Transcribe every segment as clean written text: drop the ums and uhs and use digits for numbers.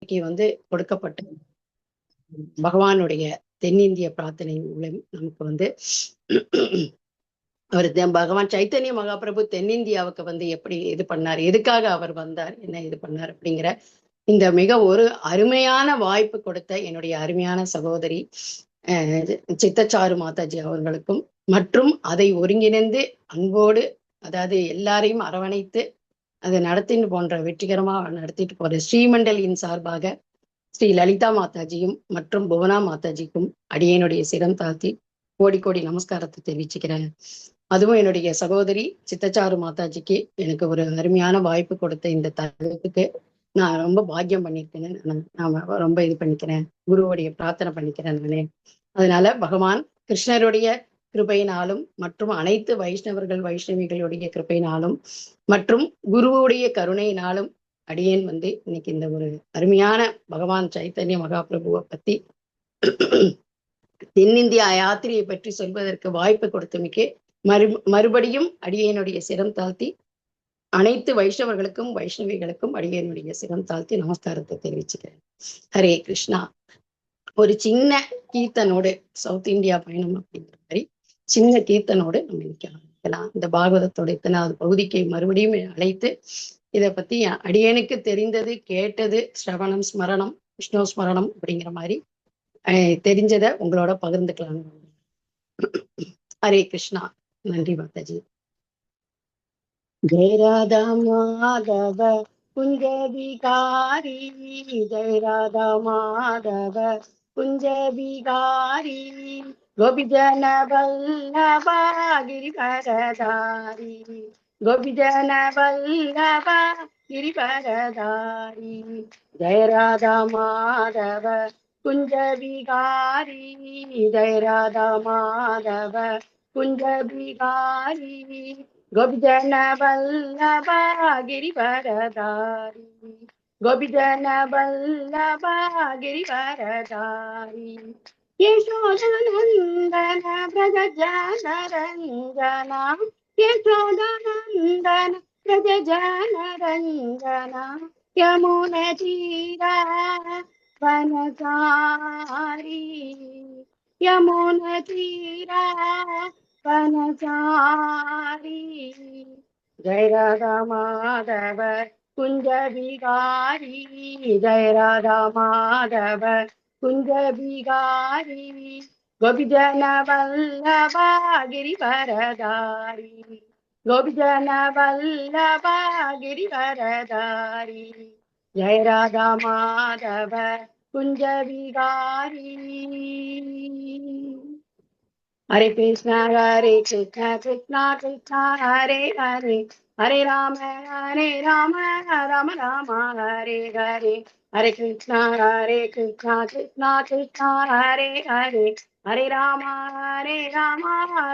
இன்னைக்கு கொடுக்கப்பட்ட பகவானுடைய தென்னிந்திய பிரார்த்தனை மூலம் நமக்கு அவர் பகவான் சைத்தன்ய மகாபிரபு தென்னிந்தியாவுக்கு எப்படி இது பண்ணார், எதுக்காக அவர் வந்தார், என்ன இது பண்ணார் அப்படிங்கிற இந்த மிக ஒரு அருமையான வாய்ப்பு கொடுத்த என்னுடைய அருமையான சகோதரி சித்தச்சாரு மாதாஜி அவர்களுக்கும் மற்றும் அதை ஒருங்கிணைந்து அன்போடு அதாவது எல்லாரையும் அரவணைத்து அதை நடத்தின்னு போன்ற வெற்றிகரமாக நடத்திட்டு போற ஸ்ரீமண்டலின் சார்பாக ஸ்ரீ லலிதா மாதாஜியும் மற்றும் புவனா மாதாஜிக்கும் அடியனுடைய சிரம் தாழ்த்தி கோடி கோடி நமஸ்காரத்தை தெரிவிச்சுக்கிறேன். அதுவும் என்னுடைய சகோதரி சித்தச்சாரு மாதாஜிக்கு எனக்கு ஒரு அருமையான வாய்ப்பு கொடுத்த இந்த தளத்துக்கு நான் ரொம்ப பாக்கியம் பண்ணியிருக்கேன்னு நான் ரொம்ப இது பண்ணிக்கிறேன். குருவுடைய பிரார்த்தனை பண்ணிக்கிறேன் நானே. அதனால பகவான் கிருஷ்ணருடைய கிருபையினாலும் மற்றும் அனைத்து வைஷ்ணவர்கள் வைஷ்ணவிகளுடைய கிருபையினாலும் மற்றும் குருவுடைய கருணையினாலும் அடியேன் இன்னைக்கு இந்த ஒரு அருமையான பகவான் சைத்தன்ய மகாபிரபுவை பத்தி தென்னிந்தியா யாத்திரையை பற்றி சொல்வதற்கு வாய்ப்பு கொடுத்தமைக்கு மறுபடியும் அடியேனுடைய சிரம் தாழ்த்தி அனைத்து வைஷ்ணவர்களுக்கும் வைஷ்ணவிகளுக்கும் அடியேனுடைய சிரம் தாழ்த்தி நமஸ்காரத்தை தெரிவிச்சுக்கிறேன். ஹரே கிருஷ்ணா. ஒரு சின்ன கீர்த்தனோடு சவுத் இந்தியா பயணம் அப்படிங்கிற மாதிரி சின்ன கீர்த்தனோடு நம்ம இன்னைக்கு ஆரம்பிக்கலாம். இந்த பாகவதத்தோட இத்தனாவது பகுதிக்கு மறுபடியும் அழைத்து இதை பத்தி அடியனுக்கு தெரிந்தது கேட்டது ஸ்ரவணம் ஸ்மரணம் விஷ்ணு ஸ்மரணம் அப்படிங்கிற மாதிரி தெரிஞ்சதை உங்களோட பகிர்ந்துக்கலாம். ஹரே கிருஷ்ணா. நன்றி மாதாஜி. ஜெய ராதா மாதவ குஞ்ச விகாரி, ஜெய ராதா மாதவ குஞ்ச விகாரி, கோபிஜன வல்லபா கிரிவரதாரி, கோபிஜன வல்லபா கிரிவரதாரி, ஜெய ராதா மாதவ குஞ்ச விகாரி, ஜெய ராதா மாதவ குஞ்ச விகாரி, கோபிஜன வல்லபா கிரிவரதாரி, கோபிஜன வல்லபா கிரிவரதாரி, யசோதநந்தன பிரஜ ஜனரஞ்சன, யசோதநந்தன பிரஜ ஜனரஞ்சன, யமுன தீர வனசாரி, யமுன தீர வனசாரி, ஜெய ராதா மாதவ குஞ்ச விகாரி, ஜெய ராதா மாதவ குஞ்ச விகாரி, கோபிஜன வல்லபா கிரிவரதாரி, கோபிஜன வல்லபா கிரிவரதாரி, ஜெய ராதா மாதவ குஞ்ச விகாரி. ஹரே கிருஷ்ணா கிருஷ்ணா கிருஷ்ணா ஹரே ஹரே, ஹரே ராம ராம ராம ஹரே ஹரே, ஹரே கிருஷ்ணா கிருஷ்ணா கிருஷ்ணா ஹரே ஹரே, ஹரே ராம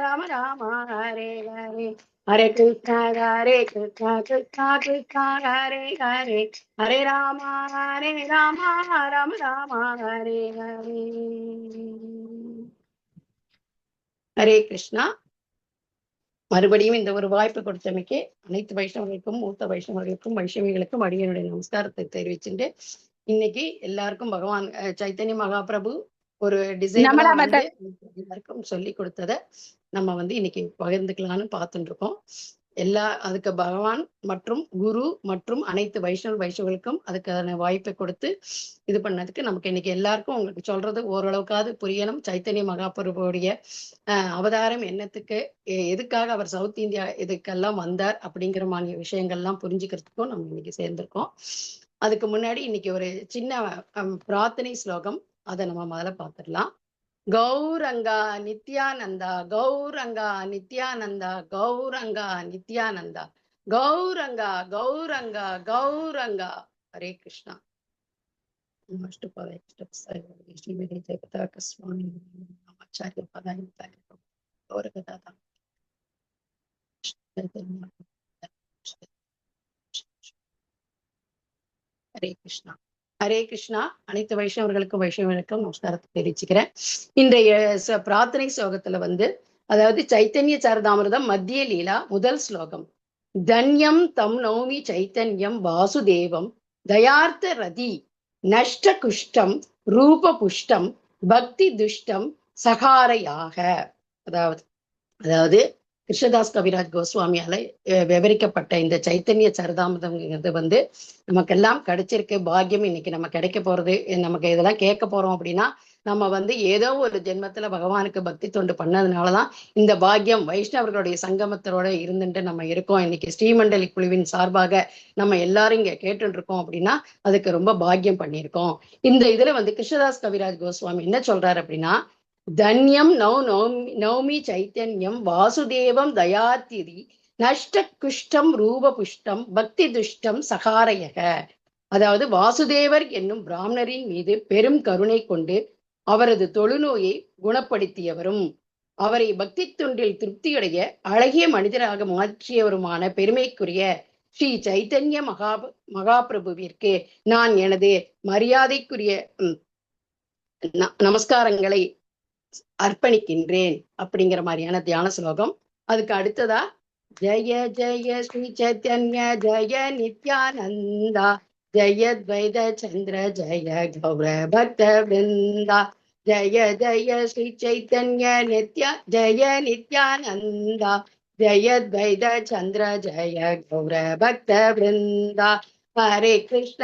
ராம ராம ஹரே ஹரே, ஹரே கிருஷ்ணா கிருஷ்ணா கிருஷ்ணா ஹரே ஹரே, ஹரே ராம ராம ஹரே ஹரே. ஹரே கிருஷ்ணா. மறுபடியும் இந்த ஒரு வாய்ப்பு கொடுத்தமைக்கு அனைத்து வைஷ்ணவர்களுக்கும் மூத்த வைஷ்ணவர்களுக்கும் வைஷ்ணவிகளுக்கும் அடியனுடைய நமஸ்காரத்தை தெரிவிச்சுட்டு இன்னைக்கு எல்லாருக்கும் பகவான் சைத்தன்ய மகாபிரபு ஒரு டிசைன் எல்லாருக்கும் சொல்லி கொடுத்ததை நம்ம இன்னைக்கு பகிர்ந்துக்கலாம்னு பார்த்துட்டு இருக்கோம். அதுக்கு பகவான் மற்றும் குரு மற்றும் அனைத்து வைஷ்ணவர்களுக்கும் அதுக்கான வாய்ப்பை கொடுத்து இது பண்ணதுக்கு நமக்கு இன்னைக்கு எல்லாருக்கும் உங்களுக்கு சொல்றது ஓரளவுக்காவது புரியணும். சைத்தன்ய மகாபிரபுடைய அவதாரம் என்னத்துக்கு, எதுக்காக அவர் சவுத் இந்தியா இதுக்கெல்லாம் வந்தார் அப்படிங்கிற மாதிரி விஷயங்கள்லாம் புரிஞ்சுக்கிறதுக்கும் நம்ம இன்னைக்கு சேர்ந்திருக்கோம். அதுக்கு முன்னாடி இன்னைக்கு ஒரு சின்ன பிரார்த்தனை ஸ்லோகம், அதை நம்ம முதல்ல பார்த்துடலாம். கௌரங்கா நித்யானந்தா, கௌரங்கா நித்யானந்தா, கௌரங்கா நித்யானந்தா, கௌரங்கா கௌரங்கா கௌரங்கா. ஹரே கிருஷ்ணா. ஹரே கிருஷ்ணா. ஹரே கிருஷ்ணா. அனைத்து வைஷ்ணவர்களுக்கும் வைஷ்ணவர்களுக்கும் நமஸ்காரத்தை தெரிவிச்சுக்கிறேன். இன்றைய பிரார்த்தனை ஸ்லோகத்துல அதாவது சைத்தன்ய சரிதாமிர்தம் மத்திய லீலா முதல் ஸ்லோகம். தன்யம் தம் நௌமி சைத்தன்யம் வாசுதேவம் தயார்த்த ரதி நஷ்ட குஷ்டம் ரூப புஷ்டம் பக்தி துஷ்டம் சகாரையாக. அதாவது அதாவது கிருஷ்ணதாஸ் கவிராஜ் கோஸ்வாமியால விவரிக்கப்பட்ட இந்த சைத்தன்ய சரிதாமிரதம்ங்கிறது வந்து நமக்கெல்லாம் கிடைச்சிருக்கு பாக்கியம். இன்னைக்கு நம்ம கிடைக்க போறது, நமக்கு இதெல்லாம் கேட்க போறோம் அப்படின்னா நம்ம வந்து ஏதோ ஒரு ஜென்மத்துல பகவானுக்கு பக்தி தொண்டு பண்ணதுனாலதான் இந்த பாக்கியம் வைஷ்ணவர்களுடைய சங்கமத்தோட இருந்துட்டு நம்ம இருக்கோம். இன்னைக்கு ஸ்ரீமண்டலி குழுவின் சார்பாக நம்ம எல்லாரும் இங்க கேட்டு இருக்கோம் அப்படின்னா அதுக்கு ரொம்ப பாக்கியம் பண்ணியிருக்கோம். இந்த இதுல வந்து கிருஷ்ணதாஸ் கவிராஜ் கோஸ்வாமி என்ன சொல்றாரு அப்படின்னா, தன்யம் நௌமி சைத்தன்யம் வாசுதேவம் தயாத்திரி நஷ்ட குஷ்டம் ரூப புஷ்டம் பக்தி துஷ்டம் சகாரயக. அதாவது வாசுதேவர் என்னும் பிராமணரின் மீது பெரும் கருணை கொண்டு அவரது தொழுநோயை குணப்படுத்தியவரும் அவரை பக்தி தொண்டில் திருப்தியடைய அழகிய மனிதராக மாற்றியவருமான பெருமைக்குரிய ஸ்ரீ சைத்தன்ய மகாபிரபுவிற்கு நான் எனது மரியாதைக்குரிய நமஸ்காரங்களை அர்ப்பணிக்கின்றேன் அப்படிங்கிற மாதிரியான தியான ஸ்லோகம். அதுக்கு அடுத்ததா ஜெய ஜெய ஸ்ரீ சைத்தன்ய ஜெய நித்யானந்தா ஜெய துவைத சந்திர ஜெய கௌர பக்த விருந்தா ஜெய ஜெய ஸ்ரீ சைத்தன்ய ஜெய நித்யானந்தா ஜெய துவைத சந்திர ஜெய கௌர பக்த விருந்தா. ஹரே கிருஷ்ண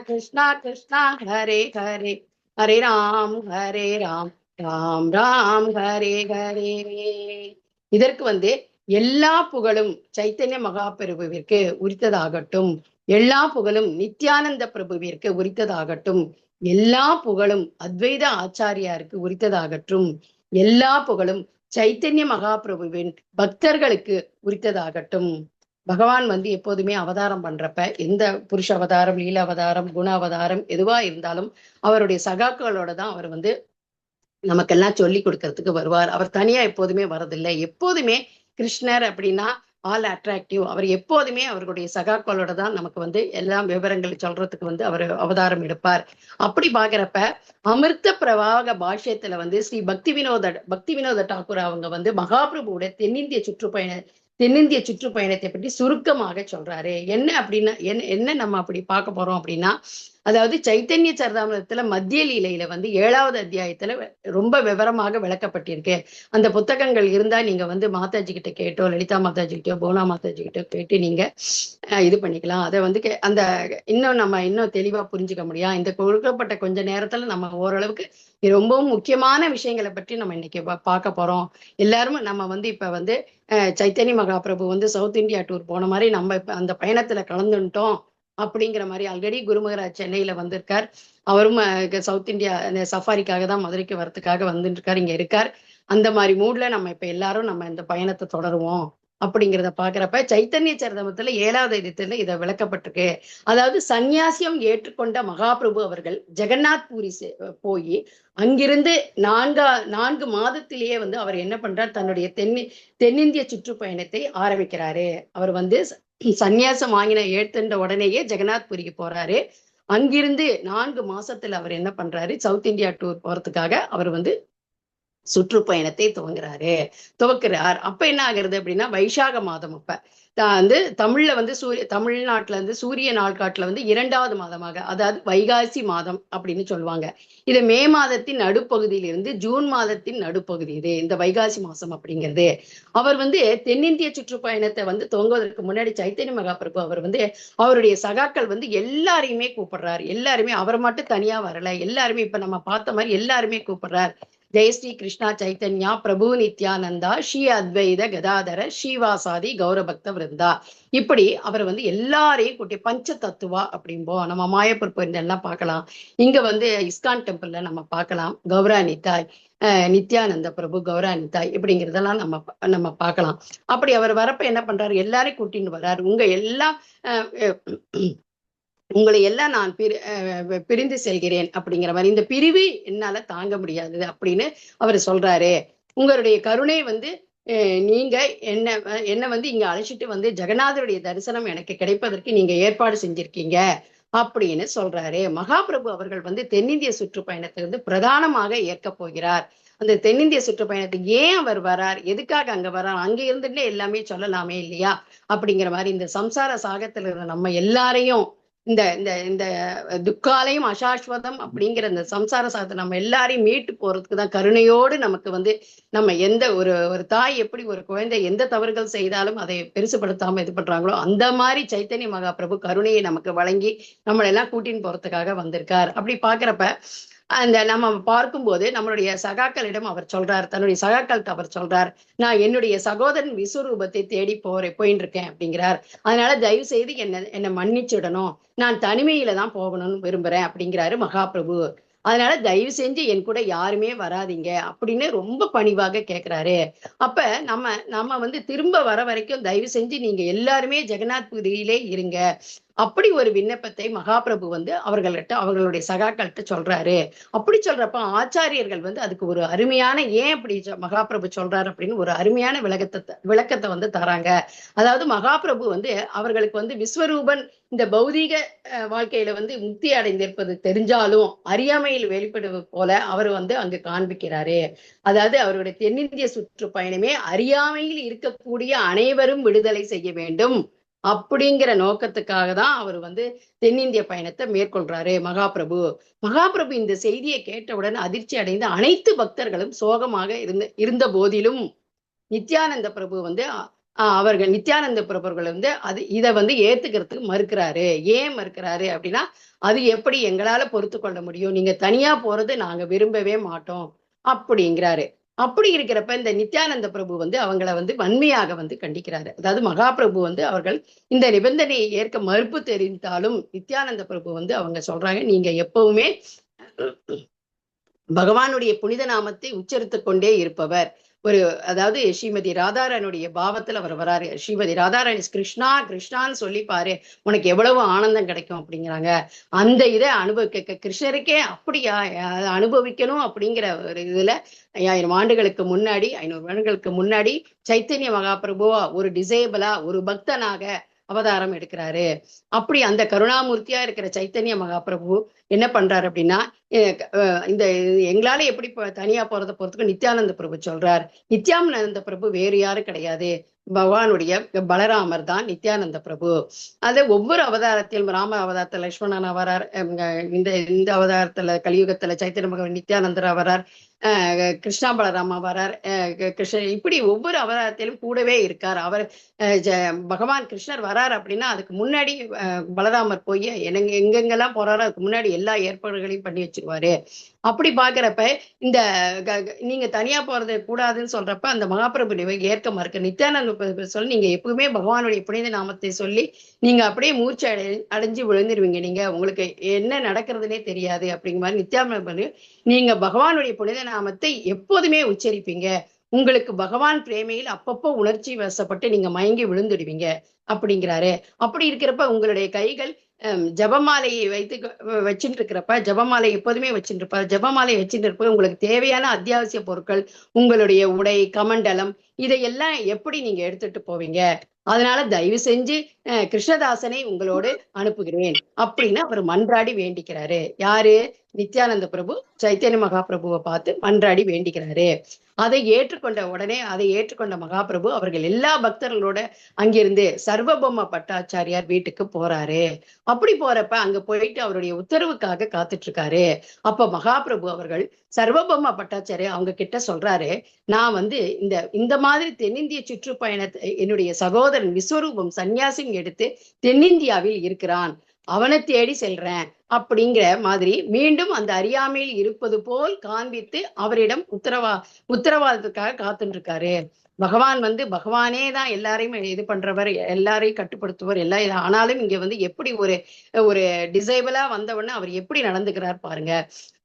கிருஷ்ணா கிருஷ்ணா ஹரே ஹரே ஹரே ராம் ராம் ராம் ஹரே ஹரே. இதற்கு வந்து எல்லா புகழும் சைத்தன்ய மகாபிரபுவிற்கு உரித்ததாகட்டும், எல்லா புகழும் நித்யானந்த பிரபுவிற்கு உரித்ததாகட்டும், எல்லா புகழும் அத்வைத ஆச்சாரியாருக்கு உரித்ததாகட்டும், எல்லா புகழும் சைத்தன்ய மகாபிரபுவின் பக்தர்களுக்கு உரித்ததாகட்டும். பகவான் வந்து எப்போதுமே அவதாரம் பண்றப்ப எந்த புருஷ அவதாரம், லீல அவதாரம், குண அவதாரம் எதுவா இருந்தாலும் அவருடைய சகாக்களோட தான் அவர் வந்து நமக்கெல்லாம் சொல்லி கொடுக்கறதுக்கு வருவார். அவர் தனியா எப்போதுமே வரதில்லை. எப்போதுமே கிருஷ்ணர் அப்படின்னா ஆல் அட்ராக்டிவ். அவர் எப்போதுமே அவர்களுடைய சகாக்களோட தான் நமக்கு வந்து எல்லா விவரங்களை சொல்றதுக்கு வந்து அவர் அவதாரம் எடுப்பார். அப்படி பாக்குறப்ப அமிர்த பிரவாக பாஷ்யத்துல வந்து ஸ்ரீ பக்தி வினோத டாக்கூர் அவங்க வந்து மகாபிரபுவோட தென்னிந்திய சுற்றுப்பயணத்தை பற்றி சுருக்கமாக சொல்றாரு. என்ன அப்படின்னா என்ன நம்ம அப்படி பார்க்க போறோம் அப்படின்னா, அதாவது சைத்தன்ய சரிதாமிரதத்துல மத்திய லீலையில வந்து 7வது அத்தியாயத்துல ரொம்ப விவரமாக விளக்கப்பட்டிருக்கு. அந்த புத்தகங்கள் இருந்தா நீங்க வந்து மாதாஜி கிட்ட கேட்டோ, லலிதா மாதாஜி கிட்டோ, போனா மாதாஜி கிட்டோ கேட்டு நீங்க இது பண்ணிக்கலாம். அதை வந்து அந்த இன்னும் தெளிவா புரிஞ்சுக்க முடியும். இந்த கொடுக்கப்பட்ட கொஞ்ச நேரத்துல நம்ம ஓரளவுக்கு ரொம்பவும் முக்கியமான விஷயங்களை பற்றி நம்ம இன்னைக்கு பார்க்க போறோம். எல்லாரும் நம்ம வந்து இப்ப வந்து சைத்தன்ய மகாபிரபு வந்து சவுத் இந்தியா டூர் போன மாதிரி நம்ம இப்ப அந்த பயணத்துல கலந்துட்டோம் அப்படிங்கிற மாதிரி ஆல்ரெடி குருமகராஜ் சென்னையில வந்திருக்கார். அவரும் சவுத் இந்தியா சஃபாரிக்காக தான் மதுரைக்கு வரத்துக்காக வந்துட்டு இருக்காரு, இங்க இருக்கார். அந்த மாதிரி மூட்ல நம்ம இப்ப எல்லாரும் நம்ம இந்த பயணத்தை தொடருவோம் அப்படிங்கிறத பாக்குறப்ப சைத்தன்ய சரிதமத்துல 7வது இடத்துல இதை விளக்கப்பட்டிருக்கு. அதாவது சந்நியாசியம் ஏற்றுக்கொண்ட மகாபிரபு அவர்கள் ஜெகநாத் பூரி போய் அங்கிருந்து 4 மாதத்திலேயே வந்து அவர் என்ன பண்றார், தன்னுடைய தென்னிந்திய சுற்றுப்பயணத்தை ஆரம்பிக்கிறாரு. அவர் வந்து சந்நியாசம் வாங்கின ஏற்றுன்ற உடனேயே ஜெகநாத் பூரிக்கு போறாரு. அங்கிருந்து 4 மாசத்துல அவர் என்ன பண்றாரு, சவுத் இந்தியா டூர் போறதுக்காக அவர் வந்து சுற்றுப்பயணத்தை துவக்கிறார். அப்ப என்ன ஆகுறது அப்படின்னா, வைசாக மாதம் அப்ப வந்து தமிழ்ல வந்து தமிழ்நாட்டுல இருந்து சூரிய நாள்காட்டுல வந்து 2வது மாதமாக, அதாவது வைகாசி மாதம் அப்படின்னு சொல்லுவாங்க. இது மே மாதத்தின் நடுப்பகுதியிலிருந்து ஜூன் மாதத்தின் நடுப்பகுதி இது இந்த வைகாசி மாசம் அப்படிங்கிறது. அவர் வந்து தென்னிந்திய சுற்றுப்பயணத்தை வந்து துவங்குவதற்கு முன்னாடி சைத்தன்ய மகாபிரபு அவர் வந்து அவருடைய சகாக்கள் வந்து எல்லாரையுமே கூப்பிடுறாரு. எல்லாருமே, அவர் மட்டும் தனியா வரல, எல்லாருமே இப்ப நம்ம பார்த்த மாதிரி எல்லாருமே கூப்பிடுறார். ஜெய ஸ்ரீ கிருஷ்ணா சைத்தன்யா பிரபு நித்யானந்தா ஸ்ரீ அத்வைத கதாதர ஸ்ரீவாசாதி கௌரபக்த விருந்தா, இப்படி அவர் வந்து எல்லாரையும் கூட்டி பஞ்ச தத்துவா அப்படிம்போம். நம்ம மாயப்பூர் போயிருந்தெல்லாம் பார்க்கலாம். இங்க வந்து இஸ்கான் டெம்பிள்ல நம்ம பார்க்கலாம் கௌரா நித்தாய், நித்யானந்த பிரபு, கௌரா நித்தாய் இப்படிங்கிறதெல்லாம் நம்ம பார்க்கலாம். அப்படி அவர் வரப்ப என்ன பண்றாரு, எல்லாரையும் கூட்டின்னு வர்றாரு. உங்களை எல்லாம் நான் பிரிந்து செல்கிறேன் அப்படிங்கிற மாதிரி, இந்த பிரிவு என்னால தாங்க முடியாது அப்படின்னு அவர் சொல்றாரு. உங்களுடைய கருணை வந்து நீங்க என்ன வந்து இங்க அழைச்சிட்டு வந்து ஜெகநாதருடைய தரிசனம் எனக்கு கிடைப்பதற்கு நீங்க ஏற்பாடு செஞ்சிருக்கீங்க அப்படின்னு சொல்றாரு. மகாபிரபு அவர்கள் வந்து தென்னிந்திய சுற்றுப்பயணத்தை வந்து பிரதானமாக ஏற்க போகிறார். அந்த தென்னிந்திய சுற்றுப்பயணத்துக்கு ஏன் அவர் வரார், எதுக்காக அங்க வர்றார், அங்க இருந்துட்டு எல்லாமே சொல்லலாமே இல்லையா அப்படிங்கிற மாதிரி இந்த சம்சார சாகத்துல இருந்த நம்ம எல்லாரையும் இந்த இந்த இந்த துக்காலையும் அசாஸ்வதம் அப்படிங்கிற இந்த சம்சார சாதத்தை நம்ம எல்லாரையும் மீட்டு போறதுக்கு தான் கருணையோடு நமக்கு வந்து நம்ம எந்த ஒரு ஒரு தாய் எப்படி ஒரு குழந்தை எந்த தவறுகள் செய்தாலும் அதை பெருசுபடுத்தாம இது பண்றாங்களோ அந்த மாதிரி சைத்தன்ய மகாபிரபு கருணையை நமக்கு வழங்கி நம்மளை எல்லாம் கூட்டின்னு போறதுக்காக வந்திருக்கார். அப்படி பாக்குறப்ப அந்த நம்ம பார்க்கும்போது நம்மளுடைய சகாக்களிடம் அவர் சொல்றார், தன்னுடைய சகாக்கள்கிட்ட அவர் சொல்றார், நான் என்னுடைய சகோதரன் விஸ்வரூபத்தை தேடி போயின்னு இருக்கேன் அப்படிங்கிறார். அதனால தயவு செய்து என்னை மன்னிச்சிடணும், நான் தனிமையில தான் போகணும்னு விரும்புறேன் அப்படிங்கிறாரு மகாபிரபு. அதனால தயவு செஞ்சு என் கூட யாருமே வராதிங்க அப்படின்னு ரொம்ப பணிவாக கேட்கிறாரு. அப்ப நம்ம நம்ம வந்து திரும்ப வர வரைக்கும் தயவு செஞ்சு நீங்க எல்லாருமே ஜெகநாத் புரியிலே இருங்க அப்படி ஒரு விண்ணப்பத்தை மகாபிரபு வந்து அவர்களுடைய சகாக்கள்கிட்ட சொல்றாரு. அப்படி சொல்றப்ப ஆச்சாரியர்கள் வந்து அதுக்கு ஒரு அருமையான ஏன் அப்படி மகாபிரபு சொல்றாரு அப்படின்னு ஒரு அருமையான விளக்கத்தை வந்து தராங்க. அதாவது மகாபிரபு வந்து அவர்களுக்கு வந்து விஸ்வரூபன் இந்த பௌதீக வாழ்க்கையில வந்து முக்தி அடைந்திருப்பது தெரிஞ்சாலும் அறியாமையில் வெளிப்படுவது போல அவர் வந்து அங்கு காண்பிக்கிறாரு. அதாவது அவருடைய தென்னிந்திய சுற்றுப்பயணமே அறியாமையில் இருக்கக்கூடிய அனைவரும் விடுதலை செய்ய வேண்டும் அப்படிங்கிற நோக்கத்துக்காக தான் அவர் வந்து தென்னிந்திய பயணத்தை மேற்கொள்றாரு மகாபிரபு இந்த செய்தியை கேட்டவுடன் அதிர்ச்சி அடைந்த அனைத்து பக்தர்களும் சோகமாக இருந்த போதிலும் நித்யானந்த பிரபு வந்து நித்யானந்த பிரபுகள் வந்து இதை வந்து ஏத்துக்கிறதுக்கு மறுக்கிறாரு. ஏன் மறுக்கிறாரு அப்படின்னா, அது எப்படி எங்களால பொறுத்து கொள்ள முடியும், நீங்க தனியா போறது நாங்க விரும்பவே மாட்டோம் அப்படிங்கிறாரு. அப்படி இருக்கிறப்ப இந்த நித்யானந்த பிரபு வந்து அவங்கள வந்து வன்மையாக வந்து கண்டிக்கிறாரு. அதாவது மகாபிரபு வந்து அவர்கள் இந்த நிபந்தனையை ஏற்க மறுப்பு தெரிந்தாலும் நித்யானந்த பிரபு வந்து அவங்க சொல்றாங்க, நீங்க எப்பவுமே பகவானுடைய புனித நாமத்தை உச்சரித்து கொண்டே இருப்பவர். அதாவது ஸ்ரீமதி ராதாராணுடைய பாவத்துல அவர் வராரு. ஸ்ரீமதி ராதாராணி கிருஷ்ணா கிருஷ்ணான்னு சொல்லி பாரு, உனக்கு எவ்வளவு ஆனந்தம் கிடைக்கும் அப்படிங்கிறாங்க. அந்த இதை அனுபவிக்க கிருஷ்ணருக்கே அப்படியா அனுபவிக்கணும் அப்படிங்கிற ஒரு இதுல 5000 ஆண்டுகளுக்கு முன்னாடி 500 ஆண்டுகளுக்கு முன்னாடி சைத்தன்ய மகாபிரபுவா ஒரு டிசேபிளா ஒரு பக்தனாக அவதாரம் எடுக்கிறாரு. அப்படி அந்த கருணாமூர்த்தியா இருக்கிற சைத்தன்ய மகாபிரபு என்ன பண்றாரு அப்படின்னா, இந்த எங்களால எப்படி தனியா போறதை பொறுத்துக்கு நித்யானந்த பிரபு சொல்றார். நித்யானந்த பிரபு வேறு யாரும் கிடையாது, பகவானுடைய பலராமர் தான் நித்யானந்த பிரபு. அது ஒவ்வொரு அவதாரத்திலும் ராம அவதாரத்துல லட்சுமணன் வரார், இந்த அவதாரத்துல கலியுகத்துல சைத்தன்ய மகன் நித்யானந்தர் வரார், கிருஷ்ணா பலராமா வரார், இப்படி ஒவ்வொரு அவதாரத்திலும் கூடவே இருக்கார் அவர். பகவான் கிருஷ்ணர் வரார் அப்படின்னா அதுக்கு முன்னாடி பலராமர் போய் எங்கெங்கெல்லாம் போறாரோ அதுக்கு முன்னாடி எல்லா ஏற்பாடுகளையும் பண்ணி வச்சிருவாரு. அப்படி பாக்குறப்ப இந்த நீங்க தனியா போறது கூடாதுன்னு சொல்றப்ப அந்த மகாபிரபு ஏற்க மறுக்க நித்யானந்த சொல்லி, நீங்க எப்பவுமே பகவானுடைய புனித நாமத்தை சொல்லி நீங்க அப்படியே மூச்சு அடைஞ்சு விழுந்துருவீங்க, நீங்க உங்களுக்கு என்ன நடக்கிறதுனே தெரியாது அப்படிங்கிற மாதிரி நித்யானந்த நீங்க பகவானுடைய புனித நாமத்தை எப்போதுமே உச்சரிப்பீங்க, உங்களுக்கு பகவான் பிரேமையில் அப்பப்போ உணர்ச்சி வசப்பட்டு நீங்க மயங்கி விழுந்துடுவீங்க அப்படிங்கிறாரு. அப்படி இருக்கிறப்ப உங்களுடைய கைகள் ஜபமாலையை வச்சுட்டு இருக்கிறப்ப, ஜபமாலை எப்போதுமே வச்சுட்டு இருப்பார், ஜபமாலை வச்சுட்டு இருப்ப உங்களுக்கு தேவையான அத்தியாவசிய பொருட்கள் உங்களுடைய உடை கமண்டலம் இதையெல்லாம் எப்படி நீங்க எடுத்துட்டு போவீங்க, அதனால தயவு செஞ்சு கிருஷ்ணதாசனை உங்களோடு அனுப்புகிறேன் அப்படின்னு அவர் மன்றாடி வேண்டிக்கிறாரு. யாரு? நித்யானந்த பிரபு சைத்தன்ய மகாபிரபுவை பார்த்து மன்றாடி வேண்டிக்கிறாரு. அதை ஏற்றுக்கொண்ட மகாபிரபு அவர்கள் எல்லா பக்தர்களோட அங்கிருந்து சர்வபௌம பட்டாச்சாரியார் வீட்டுக்கு போறாரு. அப்படி போறப்ப அங்க போயிட்டு அவருடைய உத்தரவுக்காக காத்துட்டு இருக்காரு. அப்ப மகாபிரபு அவர்கள் சர்வபௌம பட்டாச்சாரியார் அவங்க கிட்ட சொல்றாரு, நான் வந்து இந்த மாதிரி தென்னிந்திய சுற்றுப்பயணத்தை என்னுடைய சகோதரன் விஸ்வரூபம் சன்னியாசியும் எடுத்து தென்னிந்தியாவில் இருக்கிறான், அவனை தேடி செல்றேன் அப்படிங்கிற மாதிரி மீண்டும் அந்த அறியாமையில் இருப்பது போல் காண்பித்து அவரிடம் உத்தரவாதத்துக்காக காத்துட்டு இருக்காரு. பகவான் வந்து பகவானே தான் எல்லாரையும் இது பண்றவர், எல்லாரையும் கட்டுப்படுத்துவர் எல்லாம். ஆனாலும் இங்க வந்து எப்படி ஒரு டிசைபிளா வந்தவொடனே அவர் எப்படி நடந்துக்கிறார் பாருங்க.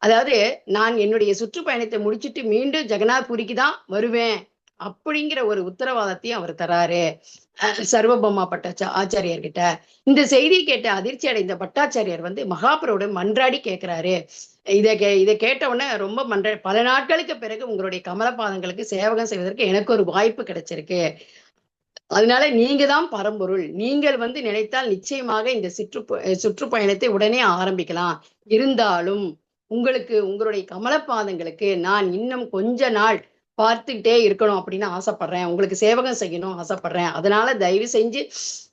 அதாவது நான் என்னுடைய சுற்றுப்பயணத்தை முடிச்சுட்டு மீண்டும் ஜெகநாத் புரிக்கு தான் வருவேன் அப்படிங்கிற ஒரு உத்தரவாதத்தையும் அவர் தராரு சர்வபௌமா ஆச்சாரியர்கிட்ட. இந்த செய்தியை கேட்ட அதிர்ச்சி அடைந்த பட்டாச்சாரியர் வந்து மகாபிரபுடன் மன்றாடி கேட்கிறாரு. இதை கேட்ட உடனே ரொம்ப பல நாட்களுக்கு பிறகு உங்களுடைய கமலபாதங்களுக்கு சேவகம் செய்வதற்கு எனக்கு ஒரு வாய்ப்பு கிடைச்சிருக்கு, அதனால நீங்க தான் பரம்பொருள், நீங்கள் வந்து நினைத்தால் நிச்சயமாக இந்த சுற்றுப்பயணத்தை உடனே ஆரம்பிக்கலாம், இருந்தாலும் உங்களுடைய கமலபாதங்களுக்கு நான் இன்னும் கொஞ்ச நாள் பார்த்துக்கிட்டே இருக்கணும் அப்படின்னு ஆசைப்படுறேன், உங்களுக்கு சேவகம் செய்யணும் ஆசைப்படுறேன், அதனால தயவு செஞ்சு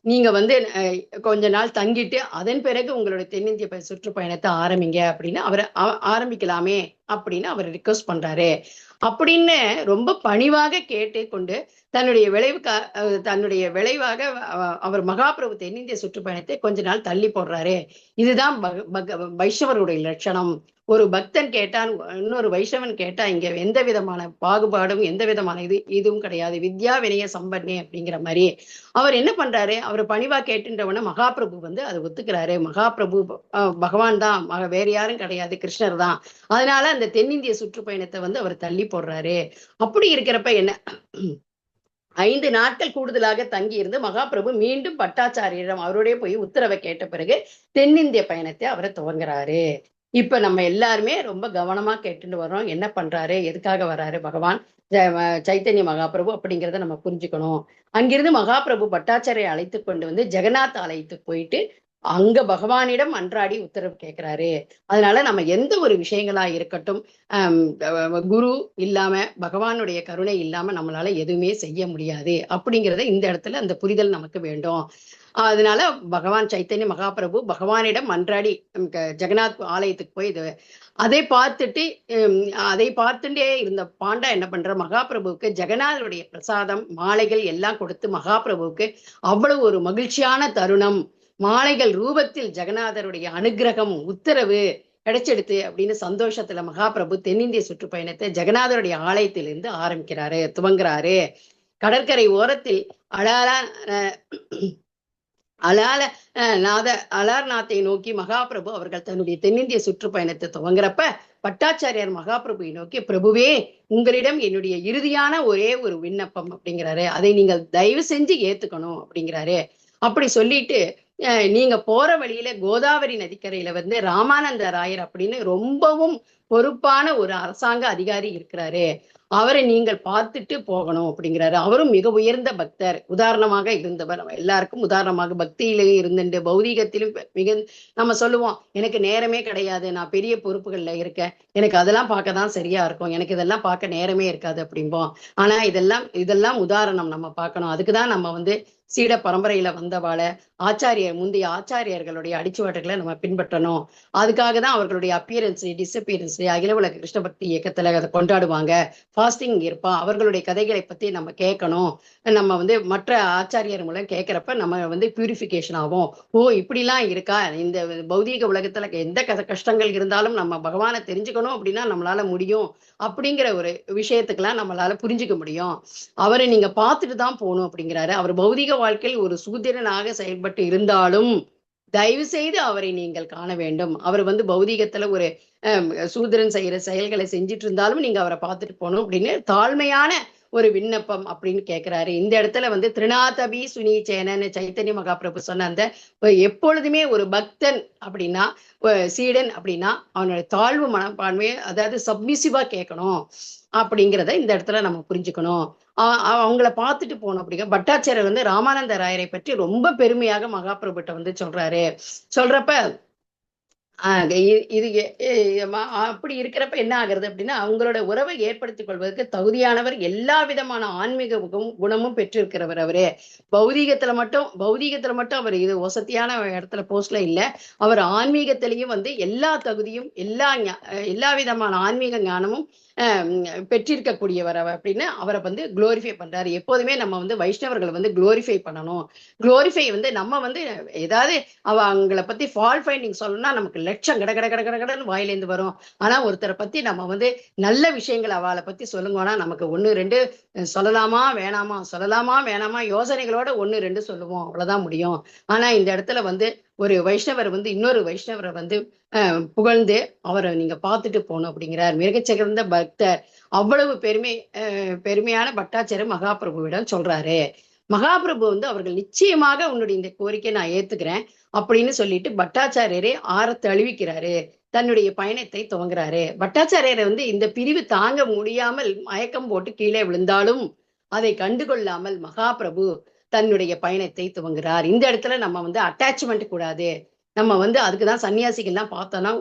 நீங்க வந்து கொஞ்ச நாள் தங்கிட்டு அதன் பிறகு உங்களுடைய தென்னிந்திய சுற்றுப்பயணத்தை ஆரம்பிங்க அப்படின்னு அவர் ஆரம்பிக்கலாமே அப்படின்னு அவர் ரிக்வஸ்ட் பண்றாரு. அப்படின்னு ரொம்ப பணிவாக கேட்டுக்கொண்டு தன்னுடைய விளைவாக அவர் மகாபிரபு தென்னிந்திய சுற்றுப்பயணத்தை கொஞ்ச நாள் தள்ளி போடுறாரு. இதுதான் வைஷ்ணவருடைய லட்சணம். ஒரு பக்தன் கேட்டான், இன்னொரு வைஷ்ணவன் கேட்டா இங்க எந்த விதமான பாகுபாடும் எந்த விதமான இதுவும் கிடையாது. வித்யா வினய சம்பன்னே அப்படிங்கிற மாதிரி அவர் என்ன பண்றாரு, அவர் பணிவா கேட்டுன்றவன மகாபிரபு வந்து அதை ஒத்துக்கிறாரு. மகாபிரபு பகவான் தான், வேற யாரும் கிடையாது, கிருஷ்ணர் தான். அதனால அந்த தென்னிந்திய சுற்றுப்பயணத்தை வந்து அவர் தள்ளி போடுறாரு. அப்படி இருக்கிறப்ப என்ன, 5 நாட்கள் கூடுதலாக தங்கி இருந்து மகாபிரபு மீண்டும் பட்டாச்சாரியிடம் அவருடைய போய் உத்தரவை கேட்ட பிறகு தென்னிந்திய பயணத்தை அவரை துவங்குறாரு. இப்ப நம்ம எல்லாருமே ரொம்ப கவனமா கேட்டுட்டு வர்றோம். என்ன பண்றாரு, எதுக்காக வர்றாரு பகவான் சைத்தன்ய மகாபிரபு அப்படிங்கிறத நம்ம புரிஞ்சுக்கணும். அங்கிருந்து மகாபிரபு பட்டாச்சாரியை அழைத்து கொண்டு வந்து ஜெகநாத் ஆலயத்துக்கு போயிட்டு அங்க பகவானிடம் அன்றாடி உத்தரவு கேட்கிறாரு. அதனால நம்ம எந்த ஒரு விஷயங்களா இருக்கட்டும், குரு இல்லாம பகவானுடைய கருணை இல்லாம நம்மளால எதுவுமே செய்ய முடியாது அப்படிங்கிறத இந்த இடத்துல அந்த புரிதல் நமக்கு வேண்டும். அதனால பகவான் சைத்தன்ய மகாபிரபு பகவானிடம் அன்றாடி ஜெகநாத் ஆலயத்துக்கு போய் அதை பார்த்துட்டே இருந்த பாண்டா என்ன பண்ற, மகாபிரபுவுக்கு ஜெகநாதருடைய பிரசாதம் மாலைகள் எல்லாம் கொடுத்து மகாபிரபுவுக்கு அவ்வளவு ஒரு மகிழ்ச்சியான தருணம். மாலைகள் ரூபத்தில் ஜெகநாதருடைய அனுகிரகம் உத்தரவு கிடைச்செடுத்து அப்படின்னு சந்தோஷத்துல மகாபிரபு தென்னிந்திய சுற்றுப்பயணத்தை ஜெகநாதருடைய ஆலயத்திலிருந்து ஆரம்பிக்கிறாரு, துவங்குறாரு. கடற்கரை ஓரத்தில் அலார்நாத்தை நோக்கி மகாபிரபு அவர்கள் தன்னுடைய தென்னிந்திய சுற்றுப்பயணத்தை துவங்குறப்ப பட்டாச்சாரியார் மகாபிரபுவை நோக்கி, பிரபுவே, உங்களிடம் என்னுடைய இறுதியான ஒரே ஒரு விண்ணப்பம் அப்படிங்கிறாரு, அதை நீங்கள் தயவு செஞ்சு ஏத்துக்கணும் அப்படிங்கிறாரு. அப்படி சொல்லிட்டு நீங்க போற வழியில கோதாவரி நதிக்கரையில வந்து ராமானந்த ராயர் அப்படின்னு ரொம்பவும் பொறுப்பான ஒரு அரசாங்க அதிகாரி இருக்கிறாரு, அவரை நீங்கள் பார்த்துட்டு போகணும் அப்படிங்கிறாரு. அவரும் மிக உயர்ந்த பக்தர், உதாரணமாக இருந்தவர். எல்லாருக்கும் உதாரணமாக பக்தியிலேயே இருந்துட்டு பௌதீகத்திலும் நம்ம சொல்லுவோம், எனக்கு நேரமே கிடையாது, நான் பெரிய பொறுப்புகள்ல இருக்கேன், எனக்கு அதெல்லாம் பார்க்க தான் சரியா இருக்கும், எனக்கு இதெல்லாம் பார்க்க நேரமே இருக்காது அப்படிம்போம். ஆனா இதெல்லாம் உதாரணம் நம்ம பார்க்கணும். அதுக்குதான் நம்ம வந்து சீட பரம்பரையில வந்தவாள முந்தைய ஆச்சாரியர்களுடைய அடிச்சுவாட்டுகளை நம்ம பின்பற்றணும். அதுக்காக தான் அவர்களுடைய அப்பியரன்ஸ் டிஸ்அப்பியரன்ஸ் அகில உலக கிருஷ்ண பக்தி இயக்கத்துல அதை கொண்டாடுவாங்க, ஃபாஸ்டிங் இருப்பா. அவர்களுடைய கதைகளை பத்தி நம்ம கேட்கணும். நம்ம வந்து மற்ற ஆச்சாரியர் மூலம் கேட்கிறப்ப நம்ம வந்து பியூரிஃபிகேஷன் ஆகும். ஓ, இப்படிலாம் இருக்கா, இந்த பௌதீக உலகத்துல எந்த கஷ்டங்கள் இருந்தாலும் நம்ம பகவானை தெரிஞ்சுக்கணும் அப்படின்னா நம்மளால முடியும் அப்படிங்கிற ஒரு விஷயத்துக்கெல்லாம் நம்மளால புரிஞ்சுக்க முடியும். அவரை நீங்க பார்த்துட்டு தான் போகணும் அப்படிங்கிறாரு. அவர் பௌதிக வாழ்க்கையில் ஒரு சூத்திரனாக செயல்பட்டு இருந்தாலும் தயவு செய்து அவரை நீங்கள் காண வேண்டும். அவர் வந்து பௌதீகத்துல ஒரு சூத்திரன் செய்யற செயல்களை செஞ்சுட்டு இருந்தாலும் நீங்க அவரை பார்த்துட்டு போகணும் அப்படின்னு தாழ்மையான ஒரு விண்ணப்பம் அப்படின்னு கேட்கிறாரு. இந்த இடத்துல வந்து திருநாதபி சுனீச்சேனன்னு சைத்தன்ய மகாபிரபு சொன்ன அந்த எப்பொழுதுமே ஒரு பக்தன் அப்படின்னா, சீடன் அப்படின்னா அவனோட தாழ்வு மனப்பான்மையை, அதாவது சப்மிசிவா கேட்கணும் அப்படிங்கிறத இந்த இடத்துல நம்ம புரிஞ்சுக்கணும். அவங்கள பார்த்துட்டு போனோம் அப்படிங்க. பட்டாச்சாரியர் வந்து ராமானந்த ராயரை பற்றி ரொம்ப பெருமையாக மகாபிரபுட்ட வந்து சொல்றப்ப இது அப்படி இருக்கிறப்ப என்ன ஆகுறது அப்படின்னா, அவங்களோட உறவை ஏற்படுத்திக் கொள்வதற்கு தகுதியானவர், எல்லா விதமான ஆன்மீக குணமும் பெற்றிருக்கிறவர். அவரு பௌதீகத்துல மட்டும் அவர் இது வசதியான இடத்துல போஸ்ட்ல இல்ல, அவர் ஆன்மீகத்திலையும் வந்து எல்லா தகுதியும் எல்லா விதமான ஆன்மீக ஞானமும் பெற்றிருக்கக்கூடியவர் அப்படின்னு அவரை வந்து குளோரிஃபை பண்றாரு. எப்போதுமே நம்ம வந்து வைஷ்ணவர்களை வந்து குளோரிஃபை பண்ணணும். குளோரிஃபை வந்து நம்ம வந்து ஏதாவது அவங்களை பத்தி ஃபால் ஃபைண்டிங் சொல்லணும்னா நமக்கு லட்சம் கடன்னு வாயிலேருந்து வரும். ஆனா ஒருத்தரை பத்தி நம்ம வந்து நல்ல விஷயங்கள் அவளை பத்தி சொல்லுங்கன்னா நமக்கு 1 2 சொல்லலாமா வேணாமா யோசனைகளோட 1 2 சொல்லுவோம், அவ்வளவுதான் முடியும். ஆனா இந்த இடத்துல வந்து ஒரு வைஷ்ணவர் வந்து இன்னொரு வைஷ்ணவரை வந்து புகழ்ந்து அவரை நீங்க பார்த்துட்டு போகணும் அப்படிங்கிறார். மிகச்சிறந்த பக்தர். அவ்வளவு பெருமையான பட்டாச்சாரியர் மகாபிரபுவிடம் சொல்றாரு. மகாபிரபு வந்து அவர்கள் நிச்சயமாக உன்னுடைய இந்த கோரிக்கை நான் ஏத்துக்கிறேன் அப்படின்னு சொல்லிட்டு பட்டாச்சாரியரை தழுவிக்கிறாரு. தன்னுடைய பயணத்தை துவங்குறாரு. பட்டாச்சாரியரை வந்து இந்த பிரிவு தாங்க முடியாமல் மயக்கம் போட்டு கீழே விழுந்தாலும் அதை கண்டுகொள்ளாமல் மகாபிரபு தன்னுடைய பயணத்தை துவங்குறார். இந்த இடத்துல நம்ம வந்து அட்டாச்மெண்ட் கூடாது. நம்ம வந்து அதுக்குதான் சன்னியாசிகள்லாம் பார்த்தோம்னா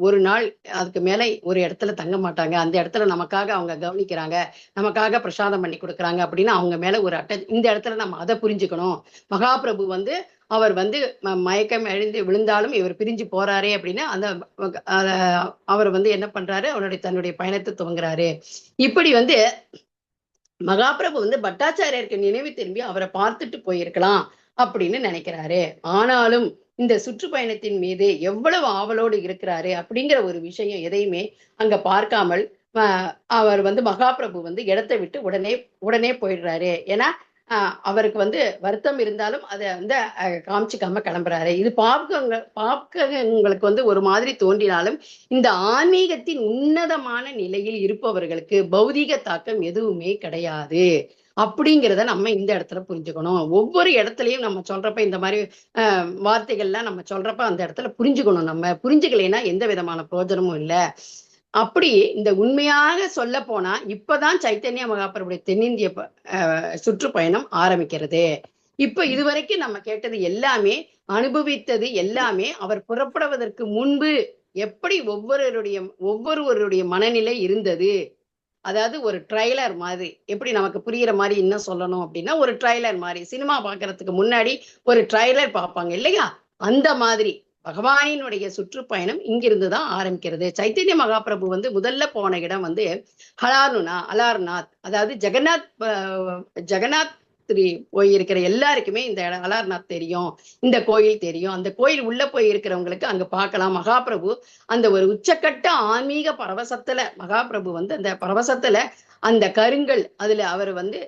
ஒரு நாள் அதுக்கு மேல ஒரு இடத்துல தங்க மாட்டாங்க. அந்த இடத்துல நமக்காக அவங்க கவனிக்கிறாங்க, நமக்காக பிரசாதம் பண்ணி கொடுக்குறாங்க அப்படின்னு அவங்க மேல ஒரு இந்த இடத்துல நம்ம அதை புரிஞ்சுக்கணும். மகாபிரபு வந்து அவர் வந்து மயக்கம் எழுந்து விழுந்தாலும் இவர் பிரிஞ்சு போறாரே அப்படின்னு அந்த அவர் வந்து என்ன பண்றாரு, அவருடைய தன்னுடைய பயணத்தை துவங்குறாரு. இப்படி வந்து மகாபிரபு வந்து பட்டாச்சாரியருக்கு நினைவு திரும்பி அவரை பார்த்துட்டு போயிருக்கலாம் அப்படின்னு நினைக்கிறாரு. ஆனாலும் இந்த சுற்றுப்பயணத்தின் மீது எவ்வளவு ஆவலோடு இருக்கிறாரு அப்படிங்கிற ஒரு விஷயம் எதையுமே அங்க பார்க்காமல் அவர் வந்து மகாபிரபு வந்து இடத்தை விட்டு உடனே போயிடுறாரு. ஏன்னா அவருக்கு வந்து வருத்தம் இருந்தாலும் அதை வந்து காமிச்சுக்காம கிளம்புறாரு. இது பார்க்கவங்களுக்கு வந்து ஒரு மாதிரி தோன்றினாலும் இந்த ஆன்மீகத்தின் உன்னதமான நிலையில் இருப்பவர்களுக்கு பௌதீக தாக்கம் எதுவுமே கிடையாது அப்படிங்கிறத நம்ம இந்த இடத்துல புரிஞ்சுக்கணும். ஒவ்வொரு இடத்துலயும் நம்ம சொல்றப்ப இந்த மாதிரி வார்த்தைகள்லாம் நம்ம சொல்றப்ப அந்த இடத்துல புரிஞ்சுக்கணும். நம்ம புரிஞ்சுக்கலைன்னா எந்த விதமான பிரயோஜனமும் இல்லை. அப்படி இந்த உண்மையாக சொல்ல போனா இப்பதான் சைத்தன்ய மகாபிரபுடைய தென்னிந்திய சுற்றுப்பயணம் ஆரம்பிக்கிறது. இப்ப இதுவரைக்கும் நம்ம கேட்டது எல்லாமே, அனுபவித்தது எல்லாமே அவர் புறப்படுவதற்கு முன்பு எப்படி ஒவ்வொருவருடைய மனநிலை இருந்தது. அதாவது ஒரு ட்ரைலர் மாதிரி, எப்படி நமக்கு புரியுற மாதிரி இன்னும் சொல்லணும் அப்படின்னா ஒரு ட்ரைலர் மாதிரி, சினிமா பாக்குறதுக்கு முன்னாடி ஒரு ட்ரைலர் பார்ப்பாங்க இல்லையா, அந்த மாதிரி பகவானினுடைய சுற்றுப்பயணம் இங்கிருந்துதான் ஆரம்பிக்கிறது. சைத்தன்ய மகாபிரபு வந்து முதல்ல போன இடம் வந்து அலார்நாத், அதாவது ஜெகநாத் போயிருக்கிற எல்லாருக்குமே இந்த இடம் அலார்நாத் தெரியும், இந்த கோயில் தெரியும். அந்த கோயில் உள்ள போய் இருக்கிறவங்களுக்கு அங்க பார்க்கலாம். மகாபிரபு அந்த ஒரு உச்சக்கட்ட ஆன்மீக பரவசத்துல மகாபிரபு வந்து அந்த பரவசத்துல அந்த கருங்கல் அதுல அவர் வந்து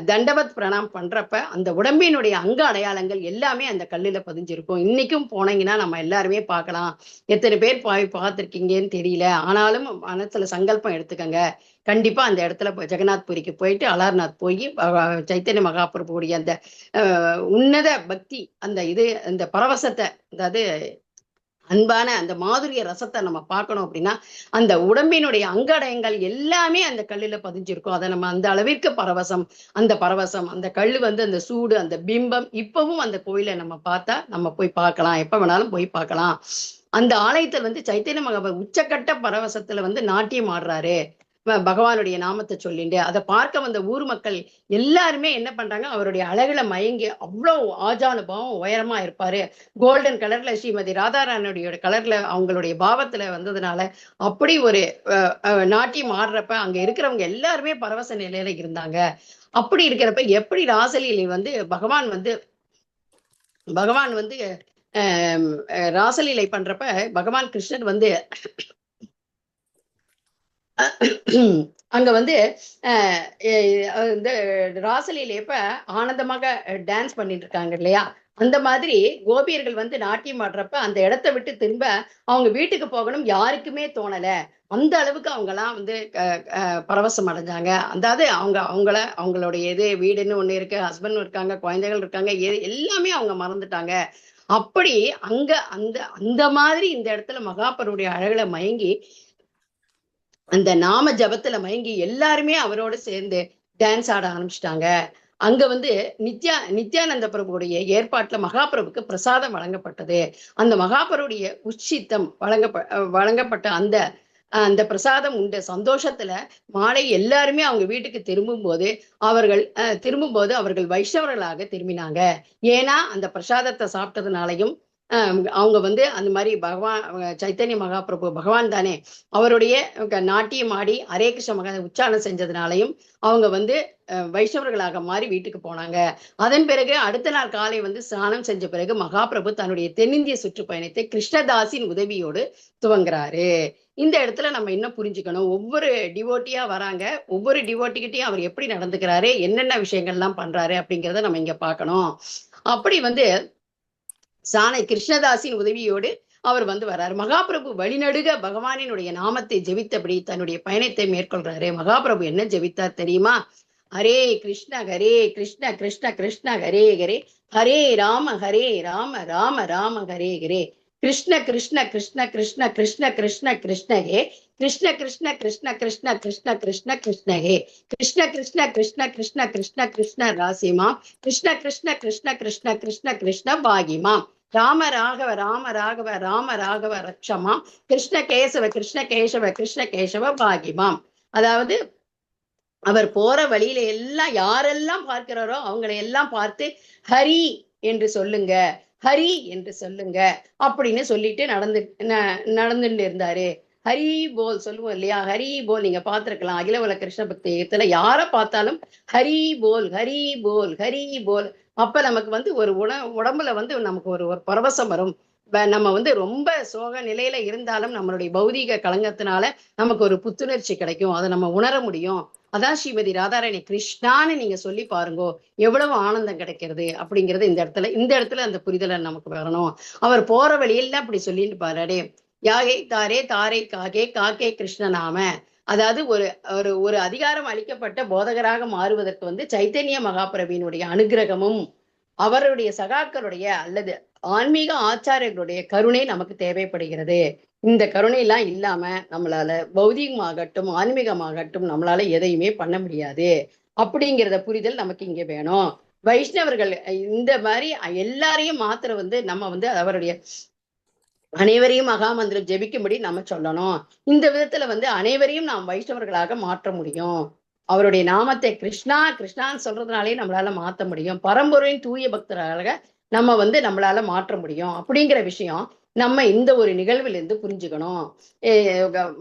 தண்டவத் பிரணாம் பண்றப்ப அந்த உடம்பினுடைய அங்க அடையாளங்கள் எல்லாமே அந்த கல்லுல பதிஞ்சிருக்கும். இன்னைக்கும் போனீங்கன்னா நம்ம எல்லாருமே பார்க்கலாம். எத்தனை பேர் பார்த்திருக்கீங்கன்னு தெரியல, ஆனாலும் மனசுல சங்கல்பம் எடுத்துக்கங்க. கண்டிப்பா அந்த இடத்துல ஜெகநாத் புரிக்கு போயிட்டு அலார்நாத் போய் சைத்தன்ய மகாபிரபுடைய அந்த உன்னத பக்தி அந்த பரவசத்தை, அதாவது அன்பான அந்த மாதுரிய ரசத்தை நம்ம பார்க்கணும் அப்படின்னா அந்த உடம்பினுடைய அங்கடயங்கள் எல்லாமே அந்த கல்லுல பதிஞ்சிருக்கும். அதை நம்ம அந்த அளவிற்கு அந்த பரவசம் அந்த கல்லு வந்து அந்த சூடு அந்த பிம்பம் இப்பவும் அந்த கோயிலை நம்ம பார்த்தா நம்ம போய் பார்க்கலாம், எப்ப வேணாலும் போய் பார்க்கலாம். அந்த ஆலயத்தில் வந்து சைத்தன்ய மகாபிரபு உச்சக்கட்ட பரவசத்துல வந்து நாட்டியம் ஆடுறாரு, பகவானுடைய நாமத்தை சொல்லிட்டு. அதை பார்க்க வந்த ஊர் மக்கள் எல்லாருமே என்ன பண்றாங்க, அவருடைய அழகுல மயங்கி, அவ்வளவு ஆஜானுபாவம் உயரமா இருப்பாரு, கோல்டன் கலர்ல ஸ்ரீமதி ராதாராணியோட கலர்ல அவங்களுடைய பாவத்துல வந்ததுனால அப்படி ஒரு நாட்டியம் ஆடுறப்ப அங்க இருக்கிறவங்க எல்லாருமே பரவச நிலையில இருந்தாங்க. அப்படி இருக்கிறப்ப எப்படி ராசலீலை வந்து பகவான் வந்து ராசலீலை பண்றப்ப பகவான் கிருஷ்ணர் வந்து அங்க வந்து இந்த ராசலீலையப்ப ஆனந்தமாக டான்ஸ் பண்ணிட்டு இருக்காங்க இல்லையா, அந்த மாதிரி கோபியர்கள் வந்து நாட்டியம் ஆடுறப்ப அந்த இடத்த விட்டு திரும்ப அவங்க வீட்டுக்கு போகணும் யாருக்குமே தோணல. அந்த அளவுக்கு அவங்கெல்லாம் வந்து பரவசம் அடைஞ்சாங்க. அதாவது அவங்களுடைய வீடுன்னு ஒண்ணு இருக்கு, ஹஸ்பண்ட் இருக்காங்க, குழந்தைகள் இருக்காங்க, எல்லாமே அவங்க மறந்துட்டாங்க. அப்படி அங்க அந்த மாதிரி இந்த இடத்துல மகாபருடைய அழகுல மயங்கி அந்த நாம ஜபத்துல மயங்கி எல்லாருமே அவரோட சேர்ந்து டான்ஸ் ஆட ஆரம்பிச்சிட்டாங்க. அங்க வந்து நித்யானந்த பிரபுடைய ஏற்பாட்டுல மகாபிரபுக்கு பிரசாதம் வழங்கப்பட்டது. அந்த மகாபிரபுடைய உச்சித்தம் வழங்கப்பட்ட அந்த பிரசாதம் உண்ட சந்தோஷத்துல மாலை எல்லாருமே அவங்க வீட்டுக்கு திரும்பும்போது அவர்கள் வைஷ்ணவர்களாக திரும்பினாங்க. ஏன்னா அந்த பிரசாதத்தை சாப்பிட்டதுனாலையும் அவங்க வந்து அந்த மாதிரி சைத்தன்ய மகாபிரபு பகவான் தானே, அவருடைய நாட்டியம் ஆடி ஹரே கிருஷ்ண உச்சாரணம் செஞ்சதுனாலையும் அவங்க வந்து வைஷ்ணவர்களாக மாறி வீட்டுக்கு போனாங்க. அதன் பிறகு அடுத்த நாள் காலை வந்து ஸ்நானம் செஞ்ச பிறகு மகாபிரபு தன்னுடைய தென்னிந்திய சுற்றுப்பயணத்தை கிருஷ்ணதாஸின் உதவியோடு துவங்குறாரு. இந்த இடத்துல நம்ம இன்னும் புரிஞ்சுக்கணும், ஒவ்வொரு டிவோட்டியா வராங்க, ஒவ்வொரு டிவோட்டிகிட்டையும் அவர் எப்படி நடந்துக்கிறாரு, என்னென்ன விஷயங்கள்லாம் பண்றாரு அப்படிங்கிறத நம்ம இங்க பார்க்கணும். அப்படி வந்து கிருஷ்ணதாஸின் உதவியோடு அவர் வந்து வர்றாரு. மகாபிரபு வழிநடுக பகவானினுடைய நாமத்தை ஜெபித்தபடி தன்னுடைய பயணத்தை மேற்கொள்றாரு. மகாபிரபு என்ன ஜெபித்தார் தெரியுமா? ஹரே கிருஷ்ண கிருஷ்ண கிருஷ்ண ஹரே ஹரே, ஹரே ராம ராம ராம ஹரே ஹரே, கிருஷ்ண கிருஷ்ண கிருஷ்ண கிருஷ்ண கிருஷ்ண கிருஷ்ண கிருஷ்ண ஹே, கிருஷ்ண கிருஷ்ண கிருஷ்ண கிருஷ்ண கிருஷ்ண கிருஷ்ண கிருஷ்ண ஹே, கிருஷ்ண கிருஷ்ண கிருஷ்ண கிருஷ்ண கிருஷ்ண கிருஷ்ண ராசிமா, கிருஷ்ண கிருஷ்ண கிருஷ்ண கிருஷ்ண கிருஷ்ண கிருஷ்ண பாகிமா, ராம ராகவ ராம ராகவ ராம ராகவ ரக்ஷமாம், கிருஷ்ண கேசவ கிருஷ்ண கேசவ கிருஷ்ண கேசவ பாகிமாம். அதாவது அவர் போற வழியில எல்லாம் யாரெல்லாம் பார்க்கிறாரோ அவங்களை எல்லாம் பார்த்து ஹரி என்று சொல்லுங்க, ஹரி என்று சொல்லுங்க அப்படின்னு சொல்லிட்டு நடந்துட்டு இருந்தாரு. ஹரி போல் சொல்லுவோம் இல்லையா, ஹரி போல் நீங்க பார்த்திருக்கலாம் அகில உலக கிருஷ்ண பக்தியத்துல யார பார்த்தாலும் ஹரி போல் ஹரி போல் ஹரி போல். அப்ப நமக்கு வந்து ஒரு உடம்புல வந்து நமக்கு ஒரு பரவசம் வரும். நம்ம வந்து ரொம்ப சோக நிலையில இருந்தாலும் நம்மளுடைய பௌதீக களங்கத்தினால நமக்கு ஒரு புத்துணர்ச்சி கிடைக்கும், அதை நம்ம உணர முடியும். அதான் ஸ்ரீமதி ராதாராணி கிருஷ்ணான்னு நீங்க சொல்லி பாருங்கோ, எவ்வளவு ஆனந்தம் கிடைக்கிறது அப்படிங்கிறது இந்த இடத்துல அந்த புரிதலை நமக்கு வரணும். அவர் போற வழியெல்லாம் அப்படி சொல்லிட்டு பாரு, யாகை தாரே தாரே காகே காக்கே கிருஷ்ணநாம. அதாவது ஒரு ஒரு ஒரு அதிகாரம் அளிக்கப்பட்ட போதகராக மாறுவதற்கு வந்து சைத்தன்ய மகாபிரபியினுடைய அனுகிரகமும் அவருடைய சகாக்களுடைய அல்லது ஆன்மீக ஆச்சாரியர்களுடைய கருணை நமக்கு தேவைப்படுகிறது. இந்த கருணை எல்லாம் இல்லாம நம்மளால பௌதீகமாகட்டும் ஆன்மீகமாகட்டும் நம்மளால எதையுமே பண்ண முடியாது அப்படிங்கிறத புரிதல் நமக்கு இங்க வேணும். வைஷ்ணவர்கள் இந்த மாதிரி எல்லாரையும் மாத்திர வந்து நம்ம வந்து அவருடைய அனைவரையும் மகாமந்திரம் ஜெபிக்கும்படி நம்ம சொல்லணும். இந்த விதத்துல வந்து அனைவரையும் நாம் வைஷ்ணவர்களாக மாற்ற முடியும். அவருடைய நாமத்தை கிருஷ்ணா கிருஷ்ணான்னு சொல்றதுனாலே நம்மளால மாற்ற முடியும். பரம்பொருளின் தூய பக்தராக நம்ம வந்து நம்மளால மாற்ற முடியும் அப்படிங்கிற விஷயம் நம்ம இந்த ஒரு நிகழ்விலிருந்து புரிஞ்சுக்கணும்.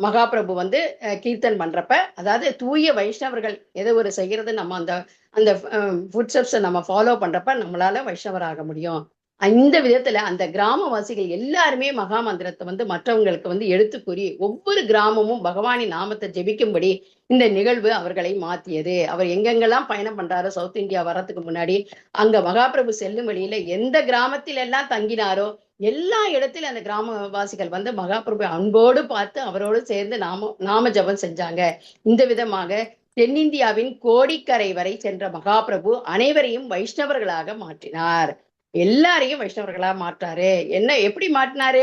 மகாபிரபு வந்து கீர்த்தன் பண்றப்ப, அதாவது தூய வைஷ்ணவர்கள் எதை ஒரு செய்யறது நம்ம அந்த அந்த ஃபுட்ஸ்டெப்ஸை நம்ம ஃபாலோ பண்றப்ப நம்மளால வைஷ்ணவராக முடியும். இந்த விதத்துல அந்த கிராமவாசிகள் எல்லாருமே மகா மந்திரத்தை வந்து மற்றவங்களுக்கு வந்து எடுத்து கூறி ஒவ்வொரு கிராமமும் பகவானின் நாமத்தை ஜெபிக்கும்படி இந்த நிகழ்வு அவர்களை மாத்தியது. அவர் எங்கெங்கெல்லாம் பயணம் பண்றாரோ சவுத் இந்தியா வர்றதுக்கு முன்னாடி அங்க மகாபிரபு செல்லும் வழியில எந்த கிராமத்தில் எல்லாம் தங்கினாரோ எல்லா இடத்திலும் அந்த கிராமவாசிகள் வந்து மகாபிரபு அன்போடு பார்த்து அவரோடு சேர்ந்து நாம ஜபம் செஞ்சாங்க. இந்த விதமாக தென்னிந்தியாவின் கோடிக்கரை வரை சென்ற மகாபிரபு அனைவரையும் வைஷ்ணவர்களாக மாற்றினார். எல்லாரையும் வைஷ்ணவர்களா மாற்றாரு. என்ன எப்படி மாற்றினாரு?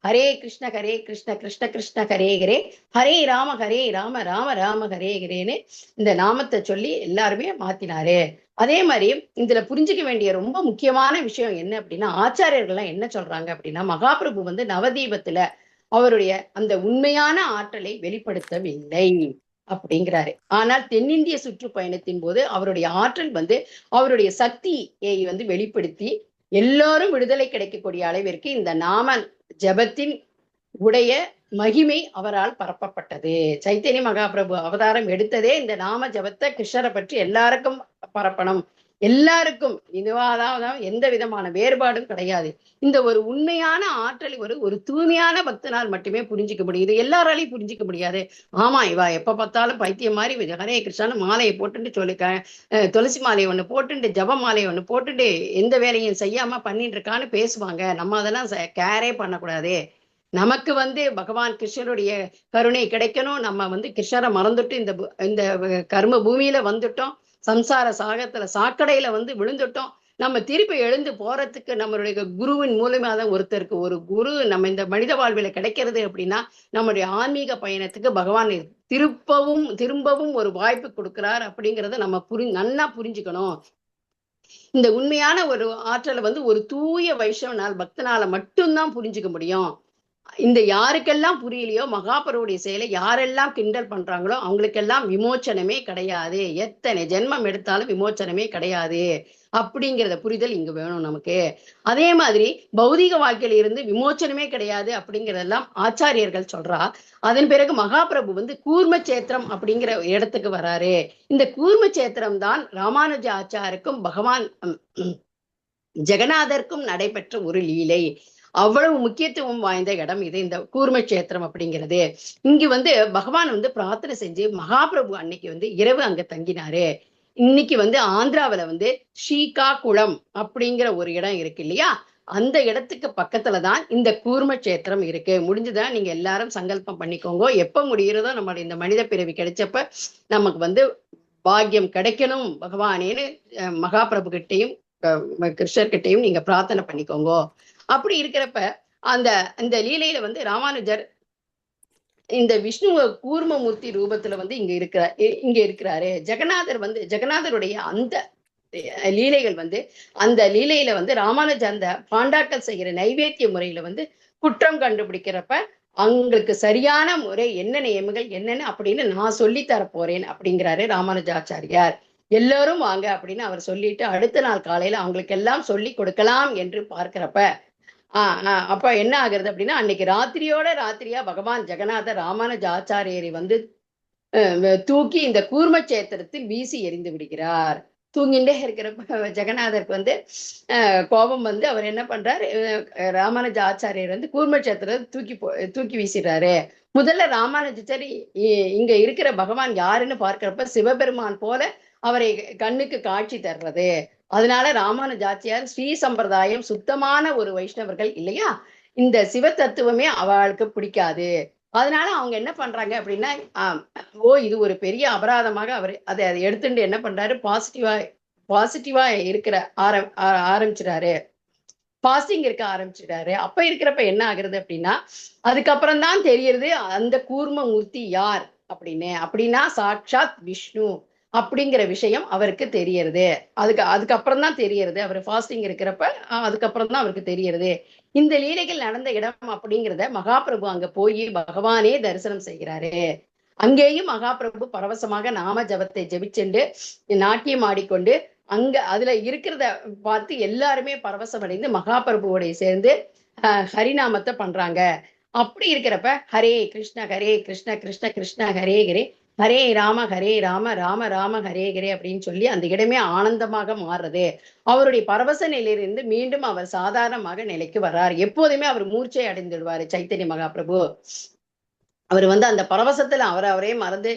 ஹரே கிருஷ்ண கிருஷ்ண கிருஷ்ண ஹரே ஹரே, ஹரே ராம ராம ராம ஹரே ஹரேன்னு இந்த நாமத்தை சொல்லி எல்லாருமே மாத்தினாரு. அதே மாதிரி இதுல புரிஞ்சுக்க வேண்டிய ரொம்ப முக்கியமான விஷயம் என்ன அப்படின்னா, ஆச்சாரியர்கள்லாம் என்ன சொல்றாங்க அப்படின்னா, மகாபிரபு வந்து நவதீபத்துல அவருடைய அந்த உண்மையான ஆற்றலை வெளிப்படுத்தவில்லை அப்படிங்கிறாரு. ஆனால் தென்னிந்திய சுற்றுப்பயணத்தின் போது அவருடைய ஆற்றல் வந்து அவருடைய சக்தியை வந்து வெளிப்படுத்தி எல்லாரும் விடுதலை கிடைக்கக்கூடிய அளவிற்கு இந்த நாம ஜபத்தின் உடைய மகிமை அவரால் பரப்பப்பட்டது. சைத்தன்ய மகாபிரபு அவதாரம் எடுத்ததே இந்த நாம ஜபத்தை கிருஷ்ணரை பற்றி எல்லாருக்கும் பரப்பணும், எல்லாருக்கும் இதுவாதான் எந்த விதமான வேறுபாடும் கிடையாது. இந்த ஒரு உண்மையான ஆற்றலை ஒரு தூய்மையான பக்தனால் மட்டுமே புரிஞ்சிக்க முடியும். இது எல்லாராலையும் புரிஞ்சிக்க முடியாது. ஆமா, இவா எப்ப பார்த்தாலும் பைத்தியம் மாதிரி ஹரே கிருஷ்ணான்னு மாலையை போட்டுட்டு சொல்லிக்க, துளசி மாலையை ஒண்ணு போட்டுட்டு ஜப மாலையை ஒண்ணு போட்டுட்டு எந்த வேலையும் செய்யாம பண்ணிட்டு இருக்கான்னு பேசுவாங்க. நம்ம அதெல்லாம் கேரே பண்ணக்கூடாது. நமக்கு வந்து பகவான் கிருஷ்ணருடைய கருணை கிடைக்கணும். நம்ம வந்து கிருஷ்ணரை மறந்துட்டு இந்த கர்ம பூமியில வந்துட்டோம், சம்சார சாகத்துல சாக்கடையில வந்து விழுந்துட்டோம். நம்ம திருப்பி எழுந்து போறதுக்கு நம்மளுடைய குருவின் மூலமா தான் ஒருத்தருக்கு ஒரு குரு நம்ம இந்த மனித வாழ்வில கிடைக்கிறது அப்படின்னா நம்மளுடைய ஆன்மீக பயணத்துக்கு பகவான் திரும்பவும் ஒரு வாய்ப்பு கொடுக்கிறார் அப்படிங்கிறத நம்ம நல்லா புரிஞ்சுக்கணும். இந்த உண்மையான ஒரு ஆற்றலை வந்து ஒரு தூய வைஷ்ணவனால் பக்தனால மட்டும்தான் புரிஞ்சுக்க முடியும். இந்த யாருக்கெல்லாம் புரியலையோ மகாபுருடைய செயலை யாரெல்லாம் கிண்டல் பண்றாங்களோ அவங்களுக்கெல்லாம் விமோச்சனமே கிடையாது. எத்தனை ஜென்மம் எடுத்தாலும் விமோச்சனமே கிடையாது அப்படிங்கிறத புரிதல் இங்க வேணும் நமக்கு. அதே மாதிரி பௌதிக வாழ்க்கையில இருந்து விமோச்சனமே கிடையாது அப்படிங்கிறதெல்லாம் ஆச்சாரியர்கள் சொல்றா. அதன் பிறகு மகாபிரபு வந்து கூர்மச்சேத்திரம் அப்படிங்கிற இடத்துக்கு வராரு. இந்த கூர்மச்சேத்திரம் தான் ராமானுஜ ஆச்சாருக்கும் பகவான் ஜெகநாதருக்கும் நடைபெற்ற ஒரு லீலை. அவ்வளவு முக்கியத்துவம் வாய்ந்த இடம் இது, இந்த கூர்மச்சேத்திரம் அப்படிங்கிறது. இங்கு வந்து பகவான் வந்து பிரார்த்தனை செஞ்சு மகாபிரபு அன்னைக்கு வந்து இரவு அங்க தங்கினாரு. இன்னைக்கு வந்து ஆந்திராவில வந்து ஸ்ரீகாகுளம் அப்படிங்கிற ஒரு இடம் இருக்கு இல்லையா, அந்த இடத்துக்கு பக்கத்துலதான் இந்த கூர்மச்சேத்திரம் இருக்கு. முடிஞ்சுதான் நீங்க எல்லாரும் சங்கல்பம் பண்ணிக்கோங்க. எப்ப முடிகிறதோ நம்மளுடைய இந்த மனித பிறவி கிடைச்சப்ப நமக்கு வந்து பாக்கியம் கிடைக்கணும் பகவானேன்னு மகாபிரபு கிட்டையும் கிருஷ்ணர்கிட்டையும் நீங்க பிரார்த்தனை பண்ணிக்கோங்க. அப்படி இருக்கிறப்ப இந்த லீலையில வந்து ராமானுஜர் இந்த விஷ்ணுவ கூர்மமூர்த்தி ரூபத்துல வந்து இங்க இருக்கிறாரு. ஜெகநாதருடைய அந்த லீலைகள் வந்து அந்த லீலையில வந்து ராமானுஜர் அந்த பாண்டாக்கள் செய்கிற நைவேத்திய முறையில வந்து குற்றம் கண்டுபிடிக்கிறப்ப அவங்களுக்கு சரியான முறை என்ன நியமங்கள் என்னன்னு அப்படின்னு நான் சொல்லி தர போறேன் அப்படிங்கிறாரு ராமானுஜாச்சாரியார். எல்லாரும் வாங்க அப்படின்னு அவர் சொல்லிட்டு அடுத்த நாள் காலையில அவங்களுக்கு எல்லாம் சொல்லி கொடுக்கலாம் என்று பார்க்கிறப்ப அப்ப என்ன ஆகுறது அப்படின்னா, அன்னைக்கு ராத்திரியோட ராத்திரியா பகவான் ஜெகநாதர் ராமானுஜ ஆச்சாரியரை வந்து தூக்கி இந்த கூர்ம சேத்திரத்தில் வீசி எறிந்து விடுகிறார். தூங்கிண்டே இருக்கிறப்ப ஜெகநாதருக்கு வந்து கோபம் வந்து அவர் என்ன பண்றாரு, ராமானுஜ ஆச்சாரியர் வந்து கூர்ம சேத்திரத்தை தூக்கி வீசிடுறாரு. முதல்ல ராமானுஜாச்சாரி இங்க இருக்கிற பகவான் யாருன்னு பார்க்கிறப்ப சிவபெருமான் போல அவரை கண்ணுக்கு காட்சி தர்றது. அதனால ராமானுஜாச்சியார் ஸ்ரீ சம்பிரதாயம் சுத்தமான ஒரு வைஷ்ணவர்கள் இல்லையா, இந்த சிவ தத்துவமே அவளுக்கு பிடிக்காது. அதனால அவங்க என்ன பண்றாங்க அப்படின்னா, இது ஒரு பெரிய அபராதமாக அவர் அதை எடுத்துட்டு என்ன பண்றாரு, பாசிட்டிவா இருக்கிற ஆரம்பிச்சிடாரு, பாசிட்டிங் இருக்க ஆரம்பிச்சிடாரு. அப்ப இருக்கிறப்ப என்ன ஆகுறது அப்படின்னா, அதுக்கப்புறம் தான் தெரியறது அந்த கூர்ம மூர்த்தி யார் அப்படின்னா சாட்சாத் விஷ்ணு அப்படிங்கிற விஷயம் அவருக்கு தெரியறது. அதுக்கப்புறம் தான் தெரியறது. அவர் ஃபாஸ்டிங் இருக்கிறப்ப அதுக்கப்புறம் தான் அவருக்கு தெரியறது. இந்த லீலைகள் நடந்த இடம் அப்படிங்கிறத மகாபிரபு அங்க போய் பகவானே தரிசனம் செய்கிறாரு. அங்கேயும் மகாபிரபு பரவசமாக நாம ஜபத்தை ஜெபிச்சுண்டு நாட்டியம் ஆடிக்கொண்டு அங்க அதுல இருக்கிறத பார்த்து எல்லாருமே பரவசம் அடைந்து மகாபிரபுவோட சேர்ந்து ஹரிநாமத்தை பண்றாங்க. அப்படி இருக்கிறப்ப ஹரே கிருஷ்ண கிருஷ்ண கிருஷ்ண ஹரே ஹரே ஹரே ராம ராம ராம ஹரே ஹரே அப்படின்னு சொல்லி அந்த இடமே ஆனந்தமாக மாறுறது. அவருடைய பரவச நிலையிலிருந்து மீண்டும் அவர் சாதாரணமாக நிலைக்கு வர்றார். எப்போதுமே அவர் மூர்ச்சை அடைந்துடுவாரு சைத்தன்ய மகாபிரபு. அவர் வந்து அந்த பரவசத்துல அவரே மறந்து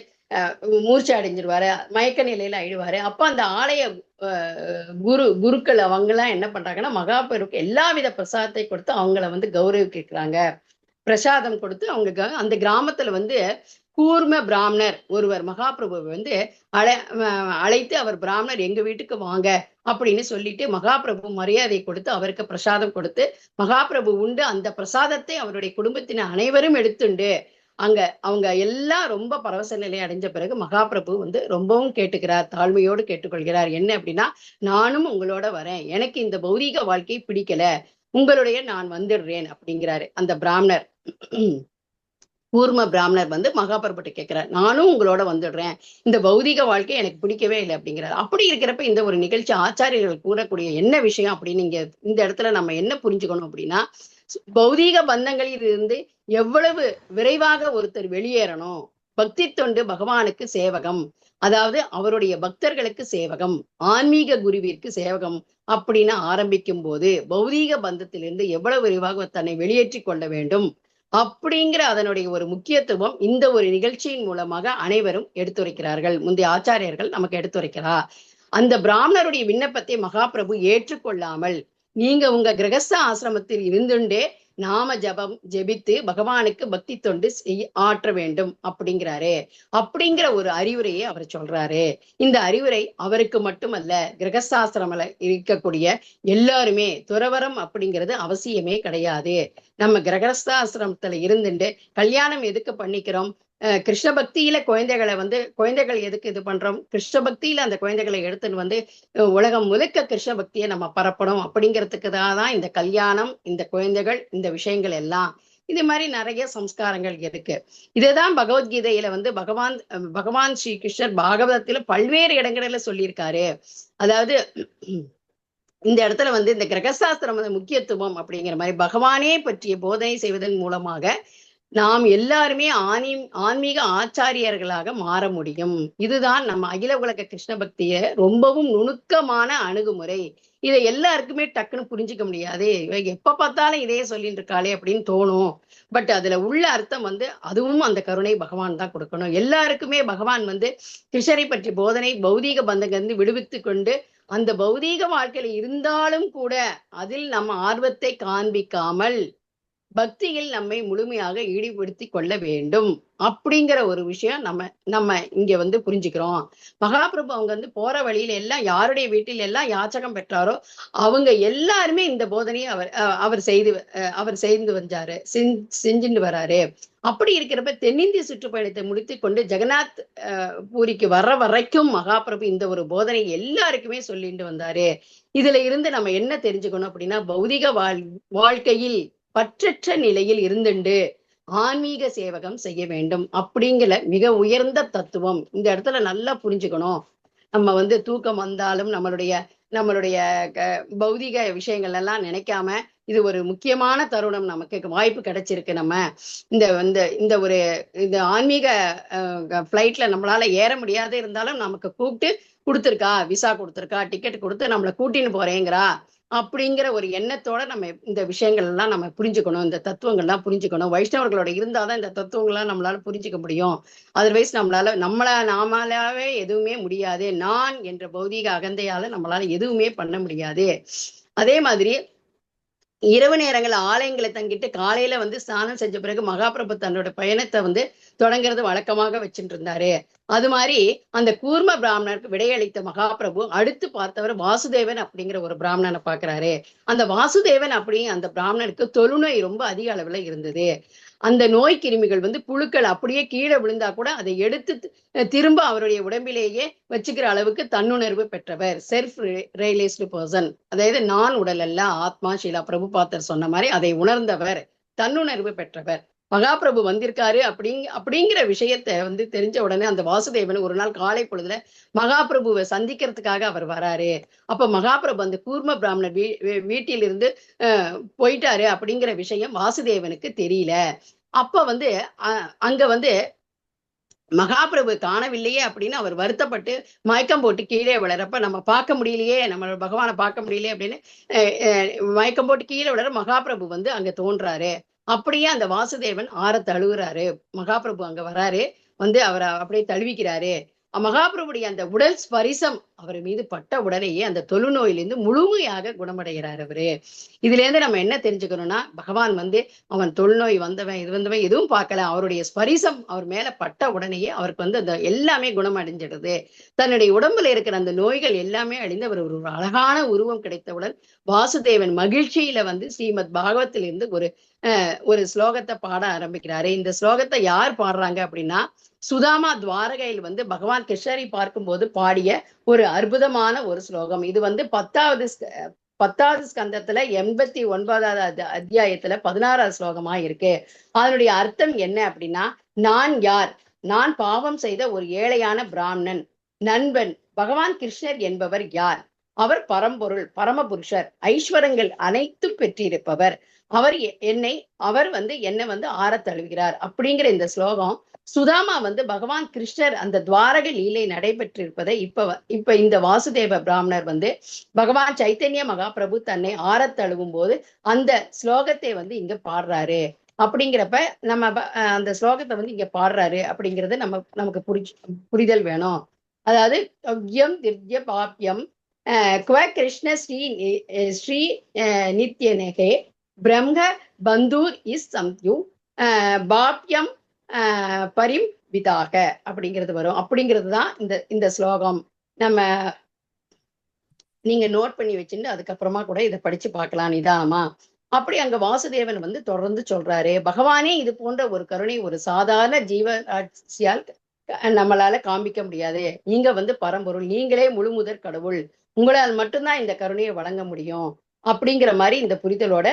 மூர்ச்சை அடைஞ்சிடுவாரு, மயக்க நிலையில ஆயிடுவாரு. அப்ப அந்த ஆலய குருக்கள் அவங்க எல்லாம் என்ன பண்றாங்கன்னா, மகாபிரபுக்கு எல்லா வித பிரசாதத்தை கொடுத்து அவங்கள வந்து கௌரவிக்கிறாங்க. பிரசாதம் கொடுத்து அவங்க அந்த கிராமத்துல வந்து கூர்ம பிராமணர் ஒருவர் மகாபிரபுவை வந்து அழைத்து அவர் பிராமணர் எங்க வீட்டுக்கு வாங்க அப்படின்னு சொல்லிட்டு மகாபிரபு மரியாதை கொடுத்து அவருக்கு பிரசாதம் கொடுத்து மகாபிரபு உண்டு அந்த பிரசாதத்தை அவருடைய குடும்பத்தின அனைவரும் எடுத்துண்டு அங்க அவங்க எல்லாம் ரொம்ப பரவச நிலை அடைஞ்ச பிறகு மகாபிரபு வந்து ரொம்பவும் கேட்டுக்கிறார், தாழ்மையோடு கேட்டுக்கொள்கிறார். என்ன அப்படின்னா, நானும் உங்களோட வரேன், எனக்கு இந்த பௌதீக வாழ்க்கை பிடிக்கல, உங்களுடைய நான் வந்துடுறேன் அப்படிங்கிறாரு. அந்த பிராமணர் கூர்ம பிராமணர் வந்து மகாபிரபுட்ட கேட்கிறார், நானும் உங்களோட வந்துடுறேன், இந்த பௌதிக வாழ்க்கை எனக்கு பிடிக்கவே இல்லை அப்படிங்கிறார். அப்படி இருக்கிறப்ப இந்த ஒரு நிகழ்ச்சி ஆச்சாரியர்கள் கூறக்கூடிய என்ன விஷயம் அப்படின்னு இங்க இந்த இடத்துல நம்ம என்ன புரிஞ்சுக்கணும் அப்படின்னா, பௌதீக பந்தங்களில் இருந்து எவ்வளவு விரைவாக ஒருத்தர் வெளியேறணும். பக்தி தொண்டு பகவானுக்கு சேவகம், அதாவது அவருடைய பக்தர்களுக்கு சேவகம், ஆன்மீக குருவிற்கு சேவகம் அப்படின்னு ஆரம்பிக்கும் போது பௌதீக பந்தத்திலிருந்து எவ்வளவு விரைவாக தன்னை வெளியேற்றி கொள்ள வேண்டும் அப்படிங்கிற அதனுடைய ஒரு முக்கியத்துவம் இந்த ஒரு நிகழ்ச்சியின் மூலமாக அனைவரும் எடுத்துரைக்கிறார்கள். முந்தைய ஆச்சாரியர்கள் நமக்கு எடுத்துரைக்கிறார். அந்த பிராமணருடைய விண்ணப்பத்தை மகாபிரபு ஏற்றுக்கொள்ளாமல், நீங்க உங்க கிரகஸ்த ஆசிரமத்தில் இருந்துட்டே நாம ஜபம் ஜெபித்து பகவானுக்கு பக்தி தொண்டு ஆற்ற வேண்டும் அப்படிங்கிறாரு. அப்படிங்கிற ஒரு அறிவுரையை அவர் சொல்றாரு. இந்த அறிவுரை அவருக்கு மட்டுமல்ல, கிரகஸ்தாசிரமல இருக்கக்கூடிய எல்லாருமே, துறவரம் அப்படிங்கிறது அவசியமே கிடையாது. நம்ம கிரகஸ்தாசிரமத்துல இருந்துட்டு கல்யாணம் எதுக்கு பண்ணிக்கிறோம், கிருஷ்ண பக்தியில குழந்தைகள் எதுக்கு இது பண்றோம், கிருஷ்ண பக்தியில அந்த குழந்தைகளை எடுத்துன்னு வந்து உலகம் முழுக்க கிருஷ்ண பக்தியை நம்ம பரப்பணும் அப்படிங்கிறதுக்கு தான் இந்த கல்யாணம், இந்த குழந்தைகள், இந்த விஷயங்கள் எல்லாம். இது மாதிரி நிறைய சம்ஸ்காரங்கள் இருக்கு. இதுதான் பகவத்கீதையில வந்து பகவான் ஸ்ரீ கிருஷ்ணர் பாகவதத்துல பல்வேறு இடங்களில சொல்லியிருக்காரு. அதாவது இந்த இடத்துல வந்து இந்த கிரகசாஸ்திரம் முக்கியத்துவம் அப்படிங்கிற மாதிரி பகவானே பற்றிய போதனை செய்வதன் மூலமாக நாம் எல்லாருமே ஆன்மீக ஆச்சாரியர்களாக மாற முடியும். இதுதான் நம்ம அகில உலக கிருஷ்ண பக்திய ரொம்பவும் நுணுக்கமான அணுகுமுறை. இதை எல்லாருக்குமே டக்குன்னு புரிஞ்சுக்க முடியாது. எப்ப பார்த்தாலும் இதே சொல்லிட்டு இருக்காளே அப்படின்னு தோணும். பட் அதுல உள்ள அர்த்தம் வந்து அதுவும் அந்த கருணை பகவான் தான் கொடுக்கணும். எல்லாருக்குமே பகவான் வந்து கிருஷ்ணரை பற்றி போதனை பௌதீக பந்தங்கிலிருந்து விடுவித்து கொண்டு அந்த பௌதீக வாழ்க்கையில இருந்தாலும் கூட அதில் நம்ம ஆர்வத்தை காண்பிக்காமல் பக்தியில் நம்மை முழுமையாக ஈடுபடுத்தி கொள்ள வேண்டும் அப்படிங்கிற ஒரு விஷயம் நம்ம இங்க வந்து புரிஞ்சுக்கிறோம். மகாபிரபு அவங்க வந்து போற வழியில எல்லாம் யாருடைய வீட்டில் எல்லாம் யாச்சகம் பெற்றாரோ அவங்க எல்லாருமே இந்த போதனையை அவர் செய்து வந்தாரு, செஞ்சுட்டு வராரு. அப்படி இருக்கிறப்ப தென்னிந்திய சுற்றுப்பயணத்தை முடித்து கொண்டு ஜெகநாத் பூரிக்கு வர்ற வரைக்கும் மகாபிரபு இந்த ஒரு போதனை எல்லாருக்குமே சொல்லிட்டு வந்தாரு. இதுல இருந்து நம்ம என்ன தெரிஞ்சுக்கணும் அப்படின்னா, பௌதிக வாழ்க்கையில் பற்றற்ற நிலையில் இருந்துண்டு ஆன்மீக சேவகம் செய்ய வேண்டும் அப்படிங்கிற மிக உயர்ந்த தத்துவம் இந்த இடத்துல நல்லா புரிஞ்சுக்கணும். நம்ம வந்து தூக்கம் வந்தாலும் நம்மளுடைய பௌதிக விஷயங்கள் எல்லாம் நினைக்காம, இது ஒரு முக்கியமான தருணம், நமக்கு வாய்ப்பு கிடைச்சிருக்கு. நம்ம இந்த ஒரு இந்த ஆன்மீக பிளைட்ல நம்மளால ஏற முடியாது இருந்தாலும் நமக்கு கூப்பிட்டு கொடுத்துருக்கா, விசா கொடுத்துருக்கா, டிக்கெட் கொடுத்து நம்மளை கூட்டின்னு போறேங்கிறா அப்படிங்கிற ஒரு எண்ணத்தோட நம்ம இந்த விஷயங்கள் எல்லாம் நம்ம புரிஞ்சுக்கணும். இந்த தத்துவங்கள்லாம் புரிஞ்சுக்கணும். வைஷ்ணவர்களோட இருந்தாதான் இந்த தத்துவங்கள்லாம் நம்மளால புரிஞ்சுக்க முடியும். அதர்வைஸ் நாமளாவே எதுவுமே முடியாது. நான் என்ற பௌதீக அகந்தையால நம்மளால எதுவுமே பண்ண முடியாது. அதே மாதிரி இரவு நேரங்கள் ஆலயங்களை தங்கிட்டு காலையில வந்து ஸ்நானம் செஞ்ச பிறகு மகாபிரபு தன்னோட பயணத்தை வந்து தொடங்குறது வழக்கமாக வச்சுட்டு இருந்தாரு. அது மாதிரி அந்த கூர்ம பிராமணருக்கு விடையளித்த மகாபிரபு அடுத்து பார்த்தவர் வாசுதேவன் அப்படிங்கிற ஒரு பிராமணனை பாக்குறாரு. அந்த வாசுதேவன் அந்த பிராமணனுக்கு தொழுநோய் ரொம்ப அதிக அளவுல இருந்தது. அந்த நோய் கிருமிகள் வந்து புழுக்கள் அப்படியே கீழே விழுந்தா கூட அதை எடுத்து திரும்ப அவருடைய உடம்பிலேயே வச்சுக்கிற அளவுக்கு தன்னுணர்வு பெற்றவர், செல்ஃப் ரியலைஸ்டு பர்சன். அதாவது நான் உடல் அல்ல ஆத்மா, ஷீலா பிரபுபாதர் சொன்ன மாதிரி அதை உணர்ந்தவர், தன்னுணர்வு பெற்றவர். மகாபிரபு வந்திருக்காரு அப்படிங்கிற விஷயத்த வந்து தெரிஞ்ச உடனே அந்த வாசுதேவன் ஒரு நாள் காலை பொழுதுல மகாபிரபுவை சந்திக்கிறதுக்காக அவர் வராரு. அப்ப மகாபிரபு அந்த கூர்ம பிராமணர் வீட்டிலிருந்து போயிட்டாரு அப்படிங்கிற விஷயம் வாசுதேவனுக்கு தெரியல. அப்ப வந்து அங்க வந்து மகாபிரபு காணவில்லையே அப்படின்னு அவர் வருத்தப்பட்டு மயக்கம் போட்டு கீழே விழறப்ப நம்ம பார்க்க முடியலையே, நம்ம பகவானை பார்க்க முடியலையே அப்படின்னு மயக்கம் போட்டு கீழே விழற மகாபிரபு வந்து அங்க தோன்றாரு. அப்படியே அந்த வாசுதேவன் ஆற தழுவுறாரு. மகாபிரபு அங்க வராரு, வந்து அவரை அப்படியே தழுவிக்கிறாரு. மகாபிரபுடைய அந்த உடல் ஸ்பரிசம் அவர் மீது பட்ட உடனேயே அந்த தொழுநோயிலிருந்து முழுமையாக குணமடைகிறார் அவரு. இதுல இருந்து நம்ம என்ன தெரிஞ்சுக்கணும்னா, பகவான் வந்து அவன் தொழுநோய் வந்தவன் இது வந்தவன் எதுவும் பார்க்கல, அவருடைய ஸ்பரிசம் அவர் மேல பட்ட உடனேயே அவருக்கு வந்து அந்த எல்லாமே குணமடைஞ்சிடுது. தன்னுடைய உடம்புல இருக்கிற அந்த நோய்கள் எல்லாமே அழிந்து அவர் ஒரு அழகான உருவம் கிடைத்தவுடன் வாசுதேவன் மகிழ்ச்சியில வந்து ஸ்ரீமத் பாகவத்திலிருந்து ஒரு ஸ்லோகத்தை பாட ஆரம்பிக்கிறாரு. இந்த ஸ்லோகத்தை யார் பாடுறாங்க அப்படின்னா, சுதாமா துவாரகையில் வந்து பகவான் கிருஷ்ணரை பார்க்கும்போது பாடிய ஒரு அற்புதமான ஒரு ஸ்லோகம். இது வந்து 10வது ஸ்கந்தத்துல 89வது அத்தியாயத்துல 16வது ஸ்லோகமா இருக்கு. அதனுடைய அர்த்தம் என்ன அப்படின்னா, நான் யார்? நான் பாவம் செய்த ஒரு ஏழையான பிராமணன். நண்பன் பகவான் கிருஷ்ணர் என்பவர் யார்? அவர் பரம்பொருள், பரமபுருஷர், ஐஸ்வரங்கள் அனைத்தும் பெற்றிருப்பவர். அவர் வந்து என்னை வந்து ஆற தழுவுகிறார் அப்படிங்கிற இந்த ஸ்லோகம் சுதாமா வந்து பகவான் கிருஷ்ணர் அந்த துவாரக லீலை நடைபெற்றிருப்பதை இப்ப இந்த வாசுதேவ பிராமணர் வந்து பகவான் சைத்தன்ய மகாபிரபு தன்னை ஆற தழுவும் போது அந்த ஸ்லோகத்தை வந்து இங்க பாடுறாரு. அப்படிங்கிறப்ப நம்ம அந்த ஸ்லோகத்தை வந்து இங்க பாடுறாரு அப்படிங்கிறது நமக்கு புரிதல் வேணும். அதாவது திவ்ய பாப்யம் குவ கிருஷ்ண ஸ்ரீ நித்யனகே பிரம்ம பந்தூர் இஸ் சம்யு பாப்யம் பரிம் விதாக அப்படிங்கிறது வரும். அப்படிங்கிறது தான் இந்த ஸ்லோகம். நீங்க நோட் பண்ணி வச்சுட்டு அதுக்கப்புறமா கூட இதை படிச்சு பார்க்கலாம் நிதானமா. அப்படி அங்க வாசுதேவன் வந்து தொடர்ந்து சொல்றாரு, பகவானே இது போன்ற ஒரு கருணை ஒரு சாதாரண ஜீவராட்சியால் நம்மளால காண்பிக்க முடியாது. நீங்க வந்து பரம்பொருள், நீங்களே முழுமுதற் கடவுள், உங்களால் மட்டும்தான் இந்த கருணையை வழங்க முடியும் அப்படிங்கிற மாதிரி இந்த புரிதலோட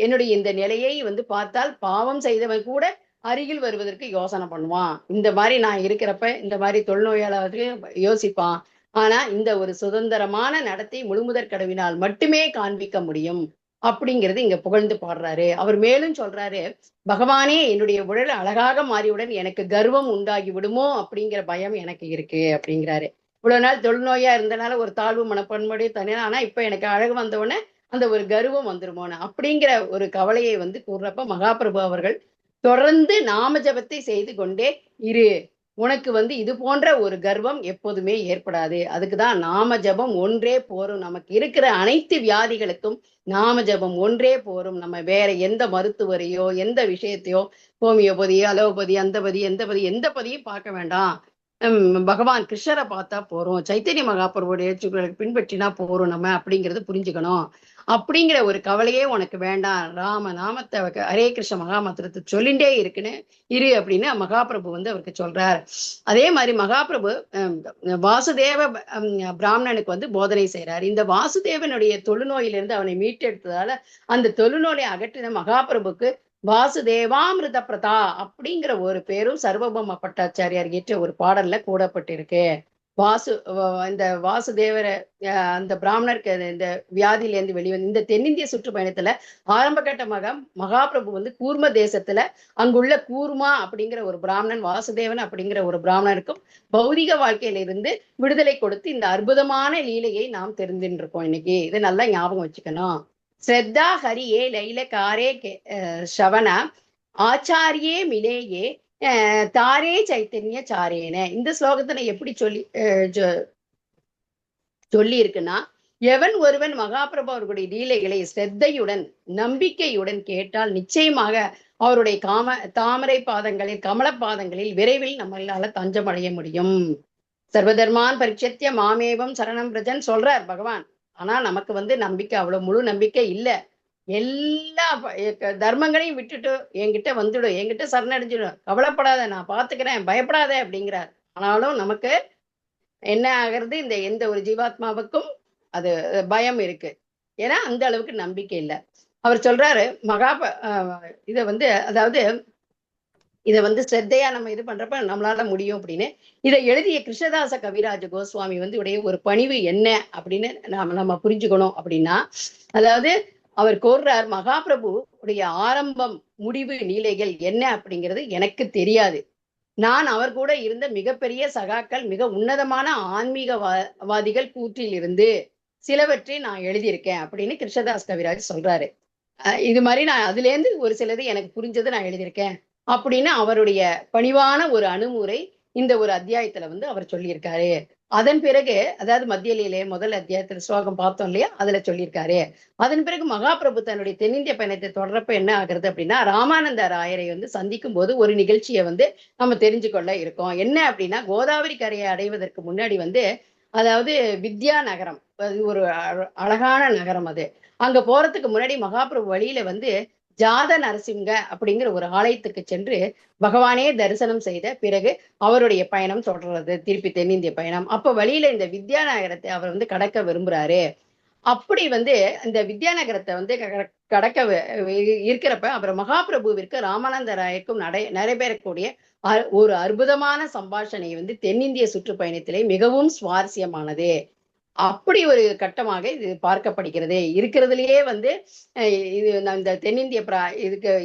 என்னுடைய இந்த நிலையை வந்து பார்த்தால் பாவம் செய்தவன் கூட அருகில் வருவதற்கு யோசனை பண்ணுவான். இந்த மாதிரி நான் இருக்கிறப்ப இந்த மாதிரி தொழுநோயாளருக்கு யோசிப்பான். ஆனா இந்த ஒரு சுதந்திரமான நடத்தை முழுமுதற் கடவினால் மட்டுமே காண்பிக்க முடியும் அப்படிங்கிறது இங்க புகழ்ந்து பாடுறாரு. அவர் மேலும் சொல்றாரு, பகவானே என்னுடைய உடல் அழகாக மாறியுடன் எனக்கு கர்வம் உண்டாகி விடுமோ அப்படிங்கிற பயம் எனக்கு இருக்கு அப்படிங்கிறாரு. இவ்வளவு நாள் தொழுநோயா இருந்தனால ஒரு தாழ்வு மனப்பன்முடைய தனியா, ஆனா இப்ப எனக்கு அழகு வந்தவுடனே அந்த ஒரு கர்வம் வந்துருமோன்னு அப்படிங்கிற ஒரு கவலையை வந்து கூறுறப்ப மகாபிரபு அவர்கள் தொடர்ந்து நாம ஜபத்தை செய்து கொண்டே இரு, உனக்கு வந்து இது போன்ற ஒரு கர்வம் எப்போதுமே ஏற்படாது. அதுக்குதான் நாம ஜபம் ஒன்றே போரும். நமக்கு இருக்கிற அனைத்து வியாதிகளுக்கும் நாம ஜபம் ஒன்றே போரும். நம்ம வேற எந்த மருத்துவரையோ எந்த விஷயத்தையோ ஹோமியோபதி அலோபதி அந்தபதி எந்தபதி எந்த பதியும் பார்க்க வேண்டாம். பகவான் கிருஷ்ணரை பார்த்தா போறோம், சைத்தன்ய மகாபிரபுடைய பின்பற்றினா போறோம் நம்ம அப்படிங்கறது புரிஞ்சுக்கணும். அப்படிங்கிற ஒரு கவலையே உனக்கு வேண்டாம். ராம நாமத்தை ஹரே கிருஷ்ண மகாமந்திரத்தை சொல்லிண்டே இருக்குன்னு இரு அப்படின்னு மகாபிரபு வந்து அவருக்கு சொல்றார். அதே மாதிரி மகாபிரபு வாசுதேவ பிராமணனுக்கு வந்து போதனை செய்யறார். இந்த வாசுதேவனுடைய தொழுநோயிலிருந்து அவனை மீட்டெடுத்ததால அந்த தொழுநோயை அகற்றின மகாபிரபுக்கு வாசுதேவாமிருத பிரதா அப்படிங்கிற ஒரு பேரும் சர்வபௌம பட்டாச்சாரியார் இயற்ற ஒரு பாடல்ல கூடப்பட்டிருக்கு. இந்த வாசுதேவர அந்த பிராமணருக்கு இந்த வியாதியிலேருந்து வெளிவந்து இந்த தென்னிந்திய சுற்றுப்பயணத்துல ஆரம்ப கட்டமாக மகாபிரபு வந்து கூர்ம தேசத்துல அங்குள்ள கூர்மா அப்படிங்கிற ஒரு பிராமணன் வாசுதேவன் அப்படிங்கிற ஒரு பிராமணருக்கும் பௌதிக வாழ்க்கையில இருந்து விடுதலை கொடுத்து இந்த அற்புதமான லீலையை நாம் தெரிஞ்சுட்டு இருக்கோம் இன்னைக்கு. இதை நல்லா ஞாபகம் வச்சுக்கணும். ஸ்ரத்தா ஹரியே லைல காரே ஸ்ரவண ஆச்சாரியே மிலேயே தாரே சைத்தன்ய சாரேன. இந்த ஸ்லோகத்துல எப்படி சொல்லி இருக்குன்னா, எவன் ஒருவன் மகாபிரபு அவர்களுடைய லீலைகளை ஸ்ரத்தையுடன் நம்பிக்கையுடன் கேட்டால் நிச்சயமாக அவருடைய தாமரை பாதங்களில் கமல பாதங்களில் விரைவில் நம்மளால தஞ்சம் அடைய முடியும். சர்வதர்மான் பரிட்சத்திய மாமேவம் சரணம் பிரஜன் சொல்றார் பகவான். ஆனா நமக்கு வந்து நம்பிக்கை அவ்வளவு முழு நம்பிக்கை இல்லை. எல்லா தர்மங்களையும் விட்டுட்டு என்கிட்ட வந்துடும், என்கிட்ட சரணடைஞ்சிடும், கவலைப்படாத நான் பாத்துக்கிறேன், பயப்படாத அப்படிங்கிறார். ஆனாலும் நமக்கு என்ன ஆகிறது, இந்த எந்த ஒரு ஜீவாத்மாவுக்கும் அது பயம் இருக்கு. ஏன்னா அந்த அளவுக்கு நம்பிக்கை இல்லை. அவர் சொல்றாரு இத வந்து அதாவது இதை வந்து ஸ்ரத்தையா நம்ம இது பண்றப்ப நம்மளால முடியும் அப்படின்னு. இதை எழுதிய கிருஷ்ணதாச கவிராஜ கோஸ்வாமி வந்து உடைய ஒரு பணிவு என்ன அப்படின்னு நம்ம புரிஞ்சுக்கணும் அப்படின்னா, அதாவது அவர் கோர்றார், மகாபிரபு உடைய ஆரம்பம் முடிவு நீலைகள் என்ன அப்படிங்கிறது எனக்கு தெரியாது. நான் அவர் கூட இருந்த மிகப்பெரிய சகாக்கள் மிக உன்னதமான ஆன்மீகவாதிகள் கூற்றில் இருந்து சிலவற்றை நான் எழுதியிருக்கேன் அப்படின்னு கிருஷ்ணதாஸ் கவிராஜ் சொல்றாரு. இது மாதிரி நான் அதுல இருந்து ஒரு சிலது எனக்கு புரிஞ்சது நான் எழுதியிருக்கேன் அப்படின்னு அவருடைய பணிவான ஒரு அணுமுறை இந்த ஒரு அத்தியாயத்துல வந்து அவர் சொல்லியிருக்காரு. அதன் பிறகு அதாவது மத்தியிலே முதல் அத்தியாயத்துல ஸ்லோகம் பார்த்தோம் இல்லையா, அதுல சொல்லியிருக்காரு. அதன் பிறகு மகாபிரபு தன்னுடைய தென்னிந்திய பயணத்தை தொடர்றப்ப என்ன ஆகுறது அப்படின்னா, ராமானந்த ராயரை வந்து சந்திக்கும் போது ஒரு நிகழ்ச்சியை வந்து நம்ம தெரிஞ்சு கொள்ள இருக்கோம். என்ன அப்படின்னா, கோதாவரி கரையை அடைவதற்கு முன்னாடி வந்து அதாவது வித்யா நகரம், அது ஒரு அழகான நகரம். அது அங்க போறதுக்கு முன்னாடி மகாபிரபு வழியில வந்து ஜாத நரசிங்க அப்படிங்கிற ஒரு ஆலயத்துக்கு சென்று பகவானே தரிசனம் செய்த பிறகு அவருடைய பயணம் தொடர்றது, திருப்பி தென்னிந்திய பயணம். அப்ப வழியில இந்த வித்யாநகரத்தை அவர் வந்து கடக்க விரும்புறாரு. அப்படி வந்து இந்த வித்யாநகரத்தை வந்து கடக்க இருக்கிறப்ப அப்புறம் மகாபிரபுவிற்கு ராமானந்த ராயருக்கும் நடைபெறக்கூடிய ஒரு அற்புதமான சம்பாஷணை வந்து தென்னிந்திய சுற்றுப்பயணத்திலே மிகவும் சுவாரஸ்யமானது. அப்படி ஒரு கட்டமாக இது பார்க்கப்படுகிறது. இருக்கிறதுலயே வந்து இது இந்த தென்னிந்திய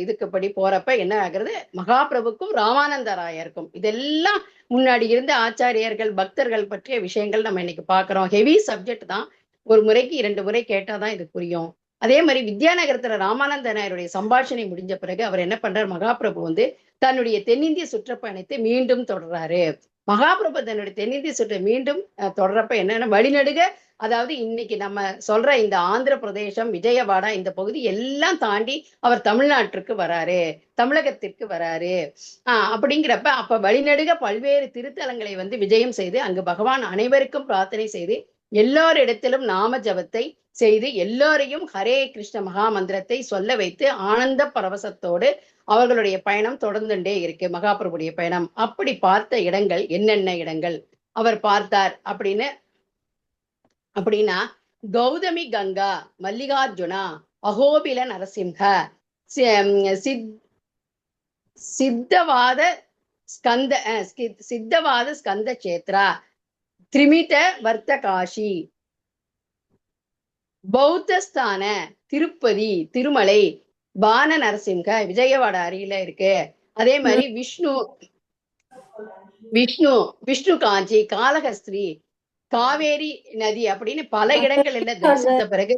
இதுக்குப்படி போறப்ப என்ன ஆகுறது, மகாபிரபுக்கும் ராமானந்த ராயருக்கும் இதெல்லாம் முன்னாடி இருந்த ஆச்சாரியர்கள் பக்தர்கள் பற்றிய விஷயங்கள் நம்ம இன்னைக்கு பாக்குறோம். ஹெவி சப்ஜெக்ட் தான், ஒரு முறைக்கு 2 முறை கேட்டாதான் இது புரியும். அதே மாதிரி வித்யாநகரத்துல ராமானந்த நாயருடைய சம்பாஷணை முடிஞ்ச பிறகு அவர் என்ன பண்றார், மகாபிரபு வந்து தன்னுடைய தென்னிந்திய சுற்றுப்பயணத்தை மீண்டும் தொடர்றாரு. மகாபிரபு தன்னுடைய தென்னிந்திய சுற்று மீண்டும் தொடர்றப்ப என்னன்னா, வழிநடுக அதாவது இன்னைக்கு நம்ம சொல்ற இந்த ஆந்திர பிரதேசம் விஜயவாடா இந்த பகுதி எல்லாம் தாண்டி அவர் தமிழ்நாட்டிற்கு வராரு, தமிழகத்திற்கு வராரு. அப்படிங்கிறப்ப அப்ப வழிநடுக பல்வேறு திருத்தலங்களை வந்து விஜயம் செய்து அங்கு பகவான் அனைவருக்கும் பிரார்த்தனை செய்து எல்லோரிடத்திலும் நாம ஜபத்தை செய்து எல்லோரையும் ஹரே கிருஷ்ண மகா மந்திரத்தை சொல்ல வைத்து ஆனந்த பரவசத்தோடு அவர்களுடைய பயணம் தொடர்ந்துட்டே இருக்கு, மகாபிரபுடைய பயணம். அப்படி பார்த்த இடங்கள் என்னென்ன இடங்கள் அவர் பார்த்தார் அப்படின்னா, கௌதமி கங்கா, மல்லிகார்ஜுனா, அகோபில நரசிம்ஹ, சித்தவாத ஸ்கந்த சேத்ரா, திரிமித வர்த்த காஷி, பௌத்தஸ்தான திருப்பதி திருமலை, பான நரசிம்க விஜயவாடா அருகில இருக்கு. அதே மாதிரி விஷ்ணு காஞ்சி, காளஹஸ்திரி, காவேரி நதி அப்படின்னு பல இடங்கள்ல தரிசித்த பிறகு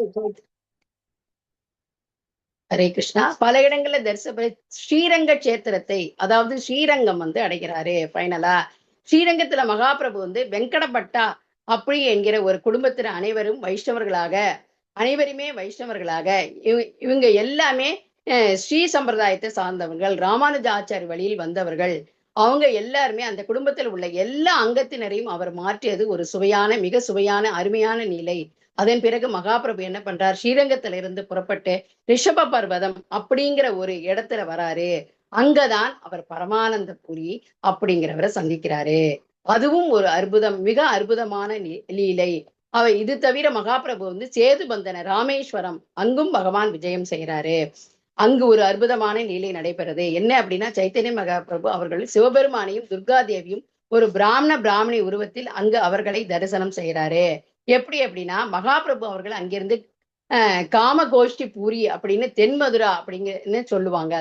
ஹரே கிருஷ்ணா பல இடங்கள்ல தரிசித்த பிறகு ஸ்ரீரங்க கஷேத்திரத்தை அதாவது ஸ்ரீரங்கம் வந்து அடைகிறாரு ஃபைனலா. ஸ்ரீரங்கத்துல மகாபிரபு வந்து வெங்கடபட்டா அப்படி என்கிற ஒரு குடும்பத்தின் அனைவருமே வைஷ்ணவர்களாக இவங்க எல்லாமே ஸ்ரீ சம்பிரதாயத்தை சார்ந்தவர்கள், ராமானுஜ ஆச்சாரி வழியில் வந்தவர்கள். அவங்க எல்லாருமே அந்த குடும்பத்தில் உள்ள எல்லா அங்கத்தினரையும் அவர் மாற்றியது ஒரு மிக சுவையான அருமையான நிலை. அதன் பிறகு மகாபிரபு என்ன பண்றார், ஸ்ரீரங்கத்தில இருந்து புறப்பட்டு ரிஷப பர்வதம் அப்படிங்கிற ஒரு இடத்துல வராரு. அங்கதான் அவர் பரமானந்த புரி அப்படிங்கிறவரை சந்திக்கிறாரு. அதுவும் ஒரு மிக அற்புதமான லீலை. இது தவிர மகாபிரபு வந்து சேதுபந்தன ராமேஸ்வரம் அங்கும் பகவான் விஜயம் செய்யறாரு. அங்கு ஒரு அற்புதமான லீலை நடைபெறுது. என்ன அப்படின்னா, சைத்தன்ய மகாபிரபு அவர்கள் சிவபெருமானையும் துர்காதேவியும் ஒரு பிராமணி உருவத்தில் அங்கு அவர்களை தரிசனம் செய்யறாரு. எப்படி அப்படின்னா, மகாபிரபு அவர்கள் அங்கிருந்து காமகோஷ்டி பூரி அப்படின்னு தென்மதுரா அப்படிங்கன்னு சொல்லுவாங்க.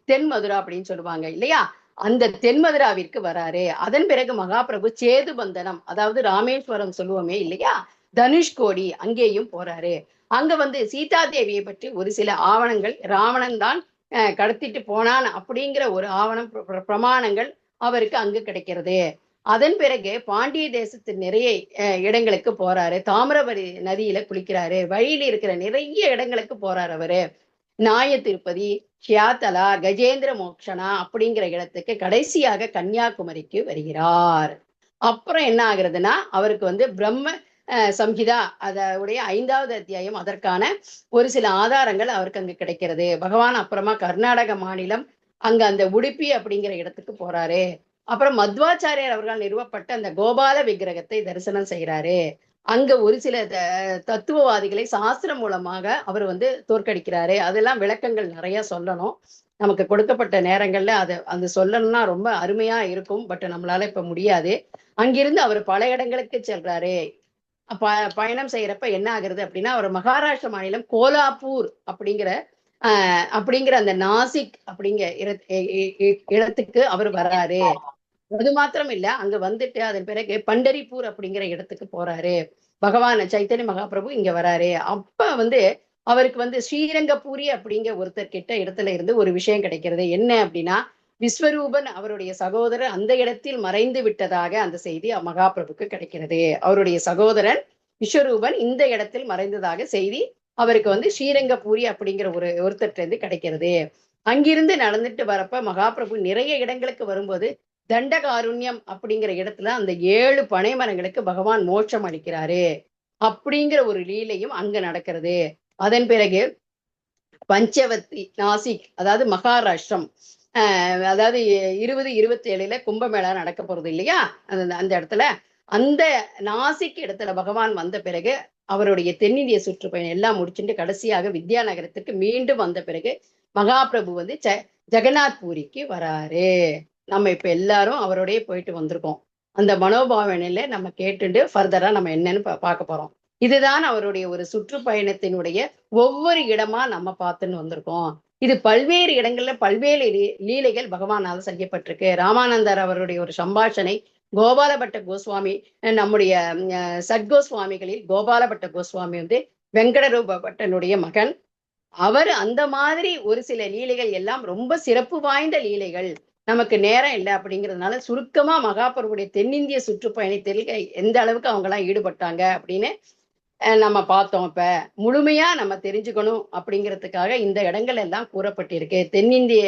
தென்மதுரா அப்படின்னு சொல்லுவாங்க இல்லையா, அந்த தென்மதுராவிற்கு வராரு. அதன் பிறகு மகாபிரபு சேதுபந்தனம், அதாவது ராமேஸ்வரம் சொல்லுவோமே இல்லையா, தனுஷ்கோடி, அங்கேயும் போறாரு. அங்க வந்து சீதாதேவியை பற்றி ஒரு சில ஆவணங்கள், ராவணன் தான் கடத்திட்டு போனான் அப்படிங்கிற ஒரு பிரமாணங்கள் அவருக்கு அங்கு கிடைக்கிறது. அதன் பிறகு பாண்டிய தேசத்து நிறைய இடங்களுக்கு போறாரு. தாமிரபரணி நதியில குளிக்கிறாரு. வழியில இருக்கிற நிறைய இடங்களுக்கு போறாரு அவரு. நாய திருப்பதி, ஷியாத்தலா, கஜேந்திர மோக்ஷனா அப்படிங்கிற இடத்துக்கு, கடைசியாக கன்னியாகுமரிக்கு வருகிறார். அப்புறம் என்ன ஆகுறதுன்னா, அவருக்கு வந்து பிரம்ம சம்ஹிதா அதோடைய 5வது அத்தியாயம், அதற்கான ஒரு சில ஆதாரங்கள் அவருக்கு அங்கு கிடைக்கிறது. பகவான் அப்புறமா கர்நாடக மாநிலம் அங்க அந்த உடுப்பி அப்படிங்கிற இடத்துக்கு போறாரு. அப்புறம் மத்வாச்சாரியர் அவர்கள் நிறுவப்பட்ட அந்த கோபால விக்கிரகத்தை தரிசனம் செய்கிறாரு. அங்க ஒரு சில தத்துவவாதிகளை சாஸ்திரம் மூலமாக அவர் வந்து தோற்கடிக்கிறாரு. அதெல்லாம் விளக்கங்கள் நிறைய சொல்லணும். நமக்கு கொடுக்கப்பட்ட நேரங்கள்ல அந்த சொல்லணும்னா ரொம்ப அருமையா இருக்கும். பட் நம்மளால இப்ப முடியாது. அங்கிருந்து அவர் பல இடங்களுக்கு செல்றாரு. பயணம் செய்யறப்ப என்ன ஆகுறது அப்படின்னா, அவர் மகாராஷ்டிர மாநிலம் கோலாப்பூர் அப்படிங்கிற அந்த நாசிக் அப்படிங்கிற இடத்துக்கு அவர் வர்றாரு. அது மாத்திரம் இல்ல, அங்க வந்துட்டு அதன் பிறகு பண்டரிப்பூர் அப்படிங்கிற இடத்துக்கு போறாரு. பகவான் சைத்தன்ய மகாபிரபு இங்க வராரு. அப்ப வந்து அவருக்கு வந்து ஸ்ரீரங்கபூரி அப்படிங்கிற ஒருத்தர் கிட்ட இடத்துல இருந்து ஒரு விஷயம் கிடைக்கிறது. என்ன அப்படின்னா, விஸ்வரூபன் அவருடைய சகோதரர் அந்த இடத்தில் மறைந்து விட்டதாக அந்த செய்தி மகாபிரபுக்கு கிடைக்கிறது. அவருடைய சகோதரன் விஸ்வரூபன் இந்த இடத்தில் மறைந்ததாக செய்தி அவருக்கு வந்து ஸ்ரீரங்கபூரி அப்படிங்கிற ஒருத்தர் இருந்து கிடைக்கிறது. அங்கிருந்து நடந்துட்டு வரப்ப மகாபிரபு நிறைய இடங்களுக்கு வரும்போது தண்டகாருண்யம் அப்படிங்கிற இடத்துல அந்த 7 பனை மரங்களுக்கு பகவான் மோட்சம் அளிக்கிறாரு அப்படிங்கிற ஒரு லீலையும் அங்க நடக்கிறது. அதன் பிறகு பஞ்சவத்தி நாசிக், அதாவது மகாராஷ்டிரம், அதாவது 2027 கும்பமேளா நடக்க போறது இல்லையா, அந்த இடத்துல, அந்த நாசிக் இடத்துல பகவான் வந்த பிறகு அவருடைய தென்னிந்திய சுற்றுப்பயணம் எல்லாம் முடிச்சுட்டு கடைசியாக வித்யா நகரத்துக்கு மீண்டும் வந்த பிறகு மகாபிரபு வந்து ஜெகநாத் பூரிக்கு வராரு. நம்ம இப்ப எல்லாரும் அவரோடய போயிட்டு வந்திருக்கோம். அந்த மனோபாவனையில நம்ம கேட்டுட்டு ஃபர்தரா நம்ம என்னன்னு பார்க்க போறோம். இதுதான் அவருடைய ஒரு சுற்றுப்பயணத்தினுடைய ஒவ்வொரு இடமா நம்ம பார்த்துன்னு வந்திருக்கோம். இது பல்வேறு இடங்கள்ல பல்வேறு லீலைகள் பகவானால் செய்யப்பட்டிருக்கு. ராமானந்தர் அவருடைய ஒரு சம்பாஷணை, கோபாலபட்ட கோஸ்வாமி, நம்முடைய சட்கோஸ்வாமிகளில் கோபாலபட்ட கோஸ்வாமி வந்து வெங்கடரூப பட்டனுடைய மகன். அவர் அந்த மாதிரி ஒரு சில லீலைகள் எல்லாம் ரொம்ப சிறப்பு வாய்ந்த லீலைகள். நமக்கு நேரம் இல்லை அப்படிங்கிறதுனால சுருக்கமா மகாபிரபுடைய தென்னிந்திய சுற்றுப்பயணத்தில் எந்த அளவுக்கு அவங்க எல்லாம் ஈடுபட்டாங்க அப்படின்னு நம்ம பார்த்தோம். இப்ப முழுமையா நம்ம தெரிஞ்சுக்கணும் அப்படிங்கிறதுக்காக இந்த இடங்கள் எல்லாம் கூறப்பட்டிருக்கு. தென்னிந்திய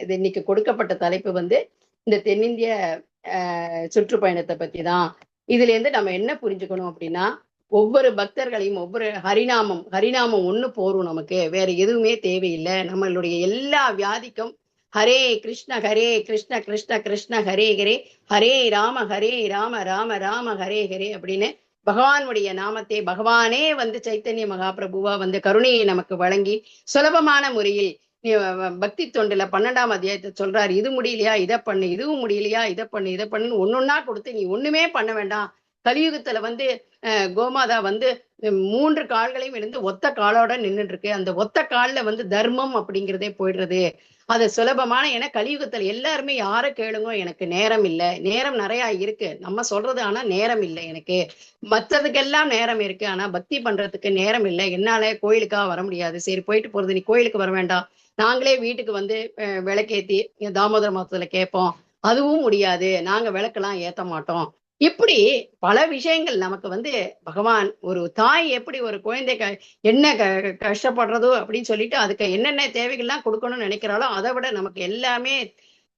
இது இன்னைக்கு கொடுக்கப்பட்ட தலைப்பு வந்து இந்த தென்னிந்திய சுற்றுப்பயணத்தை பத்தி தான். இதுல இருந்து நம்ம என்ன புரிஞ்சுக்கணும் அப்படின்னா, ஒவ்வொரு பக்தர்களையும் ஒவ்வொரு ஹரிநாமம் ஒண்ணு போரும், நமக்கு வேற எதுவுமே தேவையில்லை. நம்மளுடைய எல்லா வியாதிக்கும் ஹரே கிருஷ்ண கிருஷ்ண கிருஷ்ண ஹரே ஹரே, ஹரே ராம ராம ராம ஹரே ஹரே அப்படின்னு பகவானுடைய நாமத்தை பகவானே வந்து சைத்தன்ய மகாபிரபுவா வந்து கருணையை நமக்கு வழங்கி சுலபமான முறையில் பக்தி தொண்டுல 12ஆம் அத்தியாயத்தை சொல்றாரு. இது முடியலையா இதை பண்ணு, இதுவும் முடியலையா இதை பண்ணு ஒன்னொன்னா கொடுத்து நீ ஒண்ணுமே பண்ண வேண்டாம். கலியுகத்துல வந்து கோமாதா வந்து 3 கால்களையும் இருந்து ஒத்த காலோட நின்றுட்டு இருக்கு. அந்த ஒத்த கால்ல வந்து தர்மம் அப்படிங்கிறதே போயிடுறது. அது சுலபமான, ஏன்னா கலியுகத்துல எல்லாருமே யார கேளுங்க, எனக்கு நேரம் இல்லை, நேரம் நிறைய இருக்கு நம்ம சொல்றது, ஆனா நேரம் இல்லை எனக்கு. மற்றதுக்கெல்லாம் நேரம் இருக்கு, ஆனா பக்தி பண்றதுக்கு நேரம் இல்லை. என்னால கோயிலுக்காக வர முடியாது. சரி போயிட்டு போறது, நீ கோயிலுக்கு வர வேண்டாம், நாங்களே வீட்டுக்கு வந்து விளக்கேத்தி தாமோதர மாசத்துல கேட்போம் அதுவும் முடியாது, நாங்க விளக்கெல்லாம் ஏத்த மாட்டோம். இப்படி பல விஷயங்கள் நமக்கு வந்து பகவான் ஒரு தாய் எப்படி ஒரு குழந்தை என்ன கஷ்டப்படுறதோ அப்படின்னு சொல்லிட்டு அதுக்கு என்னென்ன தேவைகள்லாம் கொடுக்கணும்னு நினைக்கிறாளோ அதை விட நமக்கு எல்லாமே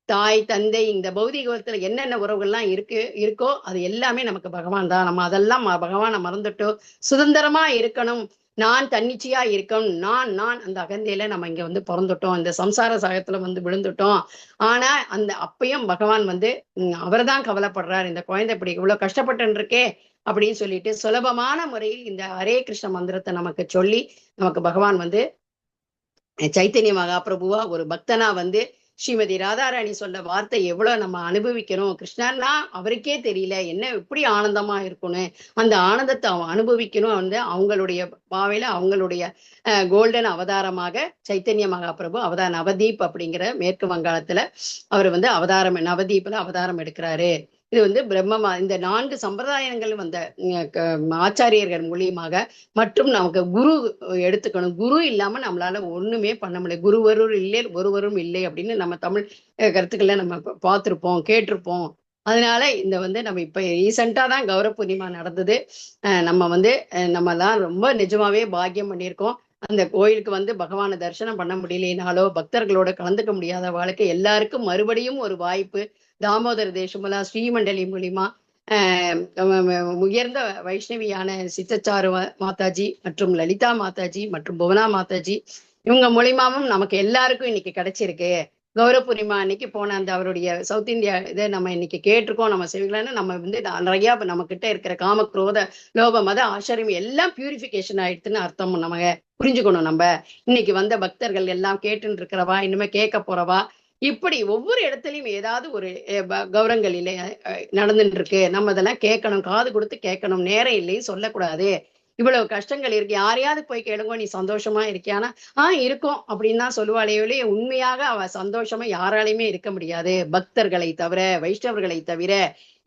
தாய் தந்தை இந்த பௌதிகத்துல என்னென்ன உறவுகள்லாம் இருக்கோ அது எல்லாமே நமக்கு பகவான் தான். நம்ம அதெல்லாம் பகவானை மறந்துட்டோ சுதந்திரமா இருக்கணும், நான் தன்னிச்சையா இருக்கணும், நான் அந்த அகந்தையில நம்ம இங்க வந்து பிறந்துட்டோம், இந்த சம்சார சாகத்துல வந்து விழுந்துட்டோம். ஆனா அந்த அப்பயும் பகவான் வந்து அவர் தான் கவலைப்படுறார், இந்த குழந்தை இப்படி இவ்வளவு கஷ்டப்பட்டு இருக்கே அப்படின்னு சொல்லிட்டு சுலபமான முறையில் இந்த ஹரே கிருஷ்ண மந்திரத்தை நமக்கு சொல்லி நமக்கு பகவான் வந்து சைத்தன்ய மகாபிரபுவா ஒரு பக்தனா வந்து ஸ்ரீமதி ராதாராணி சொல்ல வார்த்தை எவ்வளவு நம்ம அனுபவிக்கணும், கிருஷ்ணன்னா அவருக்கே தெரியல என்ன எப்படி ஆனந்தமா இருக்கும்னு, அந்த ஆனந்தத்தை அவன் அனுபவிக்கணும் வந்து அவங்களுடைய பாவையில அவங்களுடைய கோல்டன் அவதாரமாக சைத்தன்ய மகாபிரபு அவதாரம் நவதீப் அப்படிங்கிற மேற்கு வங்காளத்துல அவர் வந்து அவதாரம் நவதீப்ல அவதாரம் எடுக்கிறாரு. இது வந்து பிரம்மமா இந்த 4 சம்பிரதாயங்கள் வந்த ஆச்சாரியர்கள் மூலியமாக மற்றும் நமக்கு குரு எடுத்துக்கணும். குரு இல்லாம நம்மளால ஒண்ணுமே பண்ண முடியாது. குருவரும் இல்லை ஒருவரும் இல்லை அப்படின்னு நம்ம தமிழ் கருத்துக்களை நம்ம பார்த்திருப்போம் கேட்டிருப்போம். அதனால இந்த வந்து நம்ம இப்ப ரீசெண்டா தான் கௌரவ பூர்ணிமா நடந்தது. நம்ம வந்து நம்ம எல்லாம் ரொம்ப நிஜமாவே பாக்கியம் பண்ணியிருக்கோம். அந்த கோயிலுக்கு வந்து பகவானை தரிசனம் பண்ண முடியலைனாலோ பக்தர்களோட கலந்துக்க முடியாத வாழ்க்கை எல்லாருக்கும் மறுபடியும் ஒரு வாய்ப்பு தாமோதர தேசமுலா ஸ்ரீமண்டலி மூலியமா உயர்ந்த வைஷ்ணவியான சித்தச்சாரு மாதாஜி மற்றும் லலிதா மாதாஜி மற்றும் புவனா மாதாஜி இவங்க மூலியமாவும் நமக்கு எல்லாருக்கும் இன்னைக்கு கிடைச்சிருக்கு. கௌரவ பூர்ணிமா அன்னைக்கு போன அந்த அவருடைய சவுத் இந்தியா இதை நம்ம இன்னைக்கு கேட்டிருக்கோம். நம்ம செய்வீங்களான்னு நம்ம வந்து நிறைய நம்ம கிட்ட இருக்கிற காம குரோத லோப மத ஆச்சரியம் எல்லாம் பியூரிஃபிகேஷன் ஆயிடுச்சுன்னு அர்த்தம் நம்ம புரிஞ்சுக்கணும். நம்ம இன்னைக்கு வந்த பக்தர்கள் எல்லாம் கேட்டுன்னு இருக்கிறவா இனிமே கேட்க போறவா இப்படி ஒவ்வொரு இடத்துலயும் ஏதாவது ஒரு கௌரவங்கள் இல்லை நடந்துட்டு இருக்கு, நம்ம இதெல்லாம் கேட்கணும், காது கொடுத்து கேட்கணும், நேரம் இல்லைன்னு சொல்லக்கூடாது. இவ்வளவு கஷ்டங்கள் இருக்கு, யாரையாவது போய் கேளுங்க நீ சந்தோஷமா இருக்கியானா இருக்கும் அப்படின்னு தான் சொல்லுவாளே, உண்மையாக அவ சந்தோஷமா யாராலையுமே இருக்க முடியாது பக்தர்களை தவிர வைஷ்ணவர்களை தவிர.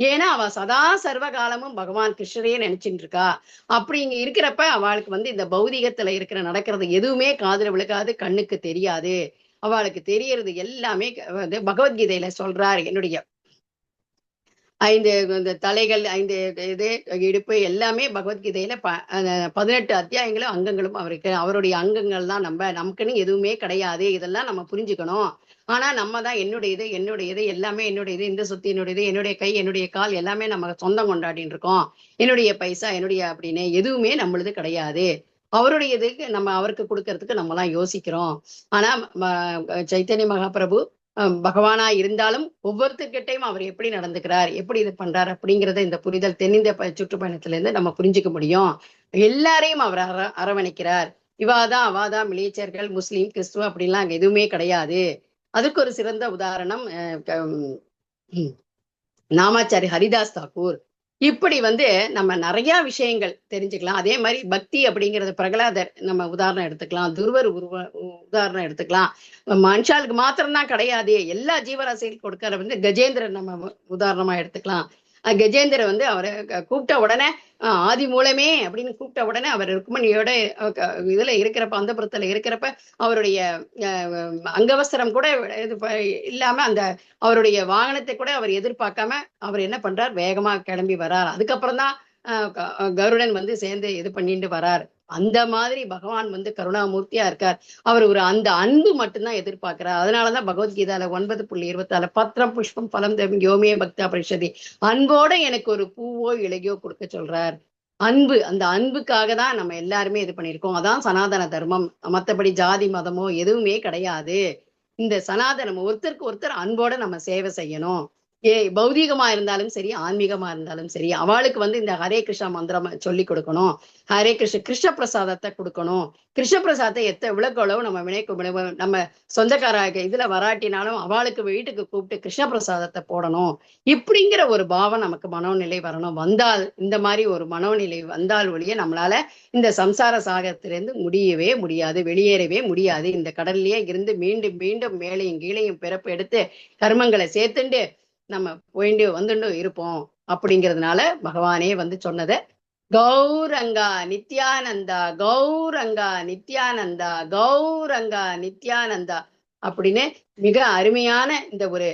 ஏன்னா அவ சதா சர்வ காலமும் பகவான் கிருஷ்ணரையே நினைச்சுட்டு இருக்கா. அப்படி இங்க இருக்கிறப்ப அவளுக்கு வந்து இந்த பௌதிகத்துல இருக்கிற நடக்கிறது எதுவுமே காதுல விழுகாது, கண்ணுக்கு தெரியாது. அவளுக்கு தெரியறது எல்லாமே வந்து பகவத்கீதையில சொல்றாரு. என்னுடைய 5 இந்த தலைகள் 5 இது இடுப்பு எல்லாமே பகவத்கீதையில 18 அத்தியாயங்களும் அங்கங்களும் அவருக்கு அவருடைய அங்கங்கள் தான். நமக்குன்னு எதுவுமே கிடையாது, இதெல்லாம் நம்ம புரிஞ்சுக்கணும். ஆனா நம்ம தான் என்னுடையது எல்லாமே என்னுடையது, இந்த சொத்து என்னுடையது, என்னுடைய கை என்னுடைய கால் எல்லாமே நம்ம சொந்தம் கொண்டாடின்னு இருக்கோம், என்னுடைய பைசா என்னுடைய அப்படின்னு எதுவுமே நம்மளது கிடையாது. அவருடையதுக்கு நம்ம அவருக்கு கொடுக்கறதுக்கு நம்ம எல்லாம் யோசிக்கிறோம். ஆனா சைத்தன்ய மகாபிரபு பகவானா இருந்தாலும் ஒவ்வொருத்தர்கிட்டையும் அவர் எப்படி நடந்துக்கிறார், எப்படி இது பண்றார் அப்படிங்கறத இந்த புரிதல் தென்னிந்திய சுற்றுப்பயணத்துல இருந்து நம்ம புரிஞ்சுக்க முடியும். எல்லாரையும் அவர் அரவணைக்கிறார். இவாதான் அவாதான் மிளியச்சர்கள் முஸ்லீம் கிறிஸ்துவ அப்படின்லாம் அங்க எதுவுமே கிடையாது. அதுக்கு ஒரு சிறந்த உதாரணம் நாமாச்சாரி ஹரிதாஸ் தாக்கூர். இப்படி வந்து நம்ம நிறைய விஷயங்கள் தெரிஞ்சுக்கலாம். அதே மாதிரி பக்தி அப்படிங்கிறது பிரகலாதர் நம்ம உதாரணம் எடுத்துக்கலாம், துருவர் உதாரணம் எடுத்துக்கலாம். மனுஷாளுக்கு மாத்திரம்தான் கிடையாது, எல்லா ஜீவராசிகளுக்கு கொடுக்கற வந்து கஜேந்திரன் நம்ம உதாரணமா எடுத்துக்கலாம். கஜேந்திரன் வந்து அவரை கூப்பிட்ட உடனே ஆதி மூலமே அப்படின்னு கூப்பிட்ட உடனே அவர் ருக்மணியோட இதுல இருக்கிறப்ப அந்தபுரத்துல இருக்கிறப்ப அவருடைய அங்கவஸ்திரம் கூட இது இல்லாம அந்த அவருடைய வாகனத்தை கூட அவர் எதிர்பார்க்காம அவர் என்ன பண்றார், வேகமா கிளம்பி வர்றார். அதுக்கப்புறம் தான் கருடன் வந்து சேர்ந்து இது பண்ணிட்டு வர்றார். அந்த மாதிரி பகவான் வந்து கருணாமூர்த்தியா இருக்கார். அவர் ஒரு அந்த அன்பு மட்டும்தான் எதிர்பார்க்கிறார். அதனாலதான் பகவத்கீதால 9.24 பத்திரம் புஷ்பம் பலம் தேவம் யோமே பக்தா பரிஷதி, அன்போட எனக்கு ஒரு பூவோ இலையோ கொடுக்க சொல்றார். அன்பு, அந்த அன்புக்காக தான் நம்ம எல்லாருமே இது பண்ணியிருக்கோம். அதான் சனாதன தர்மம். மற்றபடி ஜாதி மதமோ எதுவுமே கிடையாது. இந்த சனாதனம் ஒருத்தருக்கு ஒருத்தர் அன்போட நம்ம சேவை செய்யணும். பௌதீகமா இருந்தாலும் சரி ஆன்மீகமா இருந்தாலும் சரி அவளுக்கு வந்து இந்த ஹரே கிருஷ்ணா மந்திரம் சொல்லி கொடுக்கணும், ஹரே கிருஷ்ண பிரசாதத்தை கொடுக்கணும். கிருஷ்ண பிரசாதத்தை எவ்வளவு நம்ம நம்ம சொந்தக்காராக இதுல வராட்டினாலும் அவளுக்கு வீட்டுக்கு கூப்பிட்டு கிருஷ்ண பிரசாதத்தை போடணும். இப்படிங்கிற ஒரு பாவம் நமக்கு மனோநிலை வரணும். வந்தால் இந்த மாதிரி ஒரு மனோநிலை வந்தால் ஒழிய நம்மளால இந்த சம்சார சாகத்திலிருந்து முடியவே முடியாது, வெளியேறவே முடியாது. இந்த கடல்லையே இருந்து மீண்டும் மீண்டும் மேலையும் கீழையும் பிறப்பு எடுத்து கர்மங்களை சேர்த்துண்டு நம்ம போயிட்டு வந்துட்டு இருப்போம். அப்படிங்கிறதுனால பகவானே வந்து சொன்னதை கௌரங்கா நித்யானந்தா கௌரங்கா நித்யானந்தா கௌரங்கா நித்யானந்தா அப்படின்னு மிக அருமையான இந்த ஒரு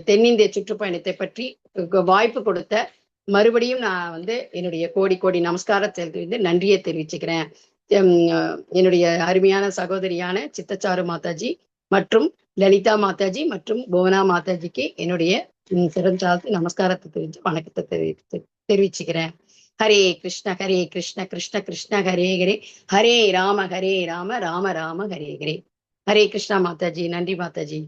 தென்னிந்திய சுற்றுப்பயணத்தை பற்றி வாய்ப்பு கொடுத்த மறுபடியும் நான் என்னுடைய கோடி கோடி நமஸ்காரத்தை நன்றியை தெரிவிச்சுக்கிறேன். என்னுடைய அருமையான சகோதரியான சித்தச்சாரு மாதாஜி மற்றும் லலிதா மாதாஜி மற்றும் புவனா மாதாஜிக்கு என்னுடைய சிறந்த நமஸ்காரத்தை தெரிவித்து வணக்கத்தை தெரிவிச்சுக்கிறேன். ஹரே கிருஷ்ண கிருஷ்ண கிருஷ்ண ஹரே ஹரே, ஹரே ராம ராம ராம ஹரே ஹரே. ஹரே கிருஷ்ணா மாதாஜி. நன்றி மாதாஜி.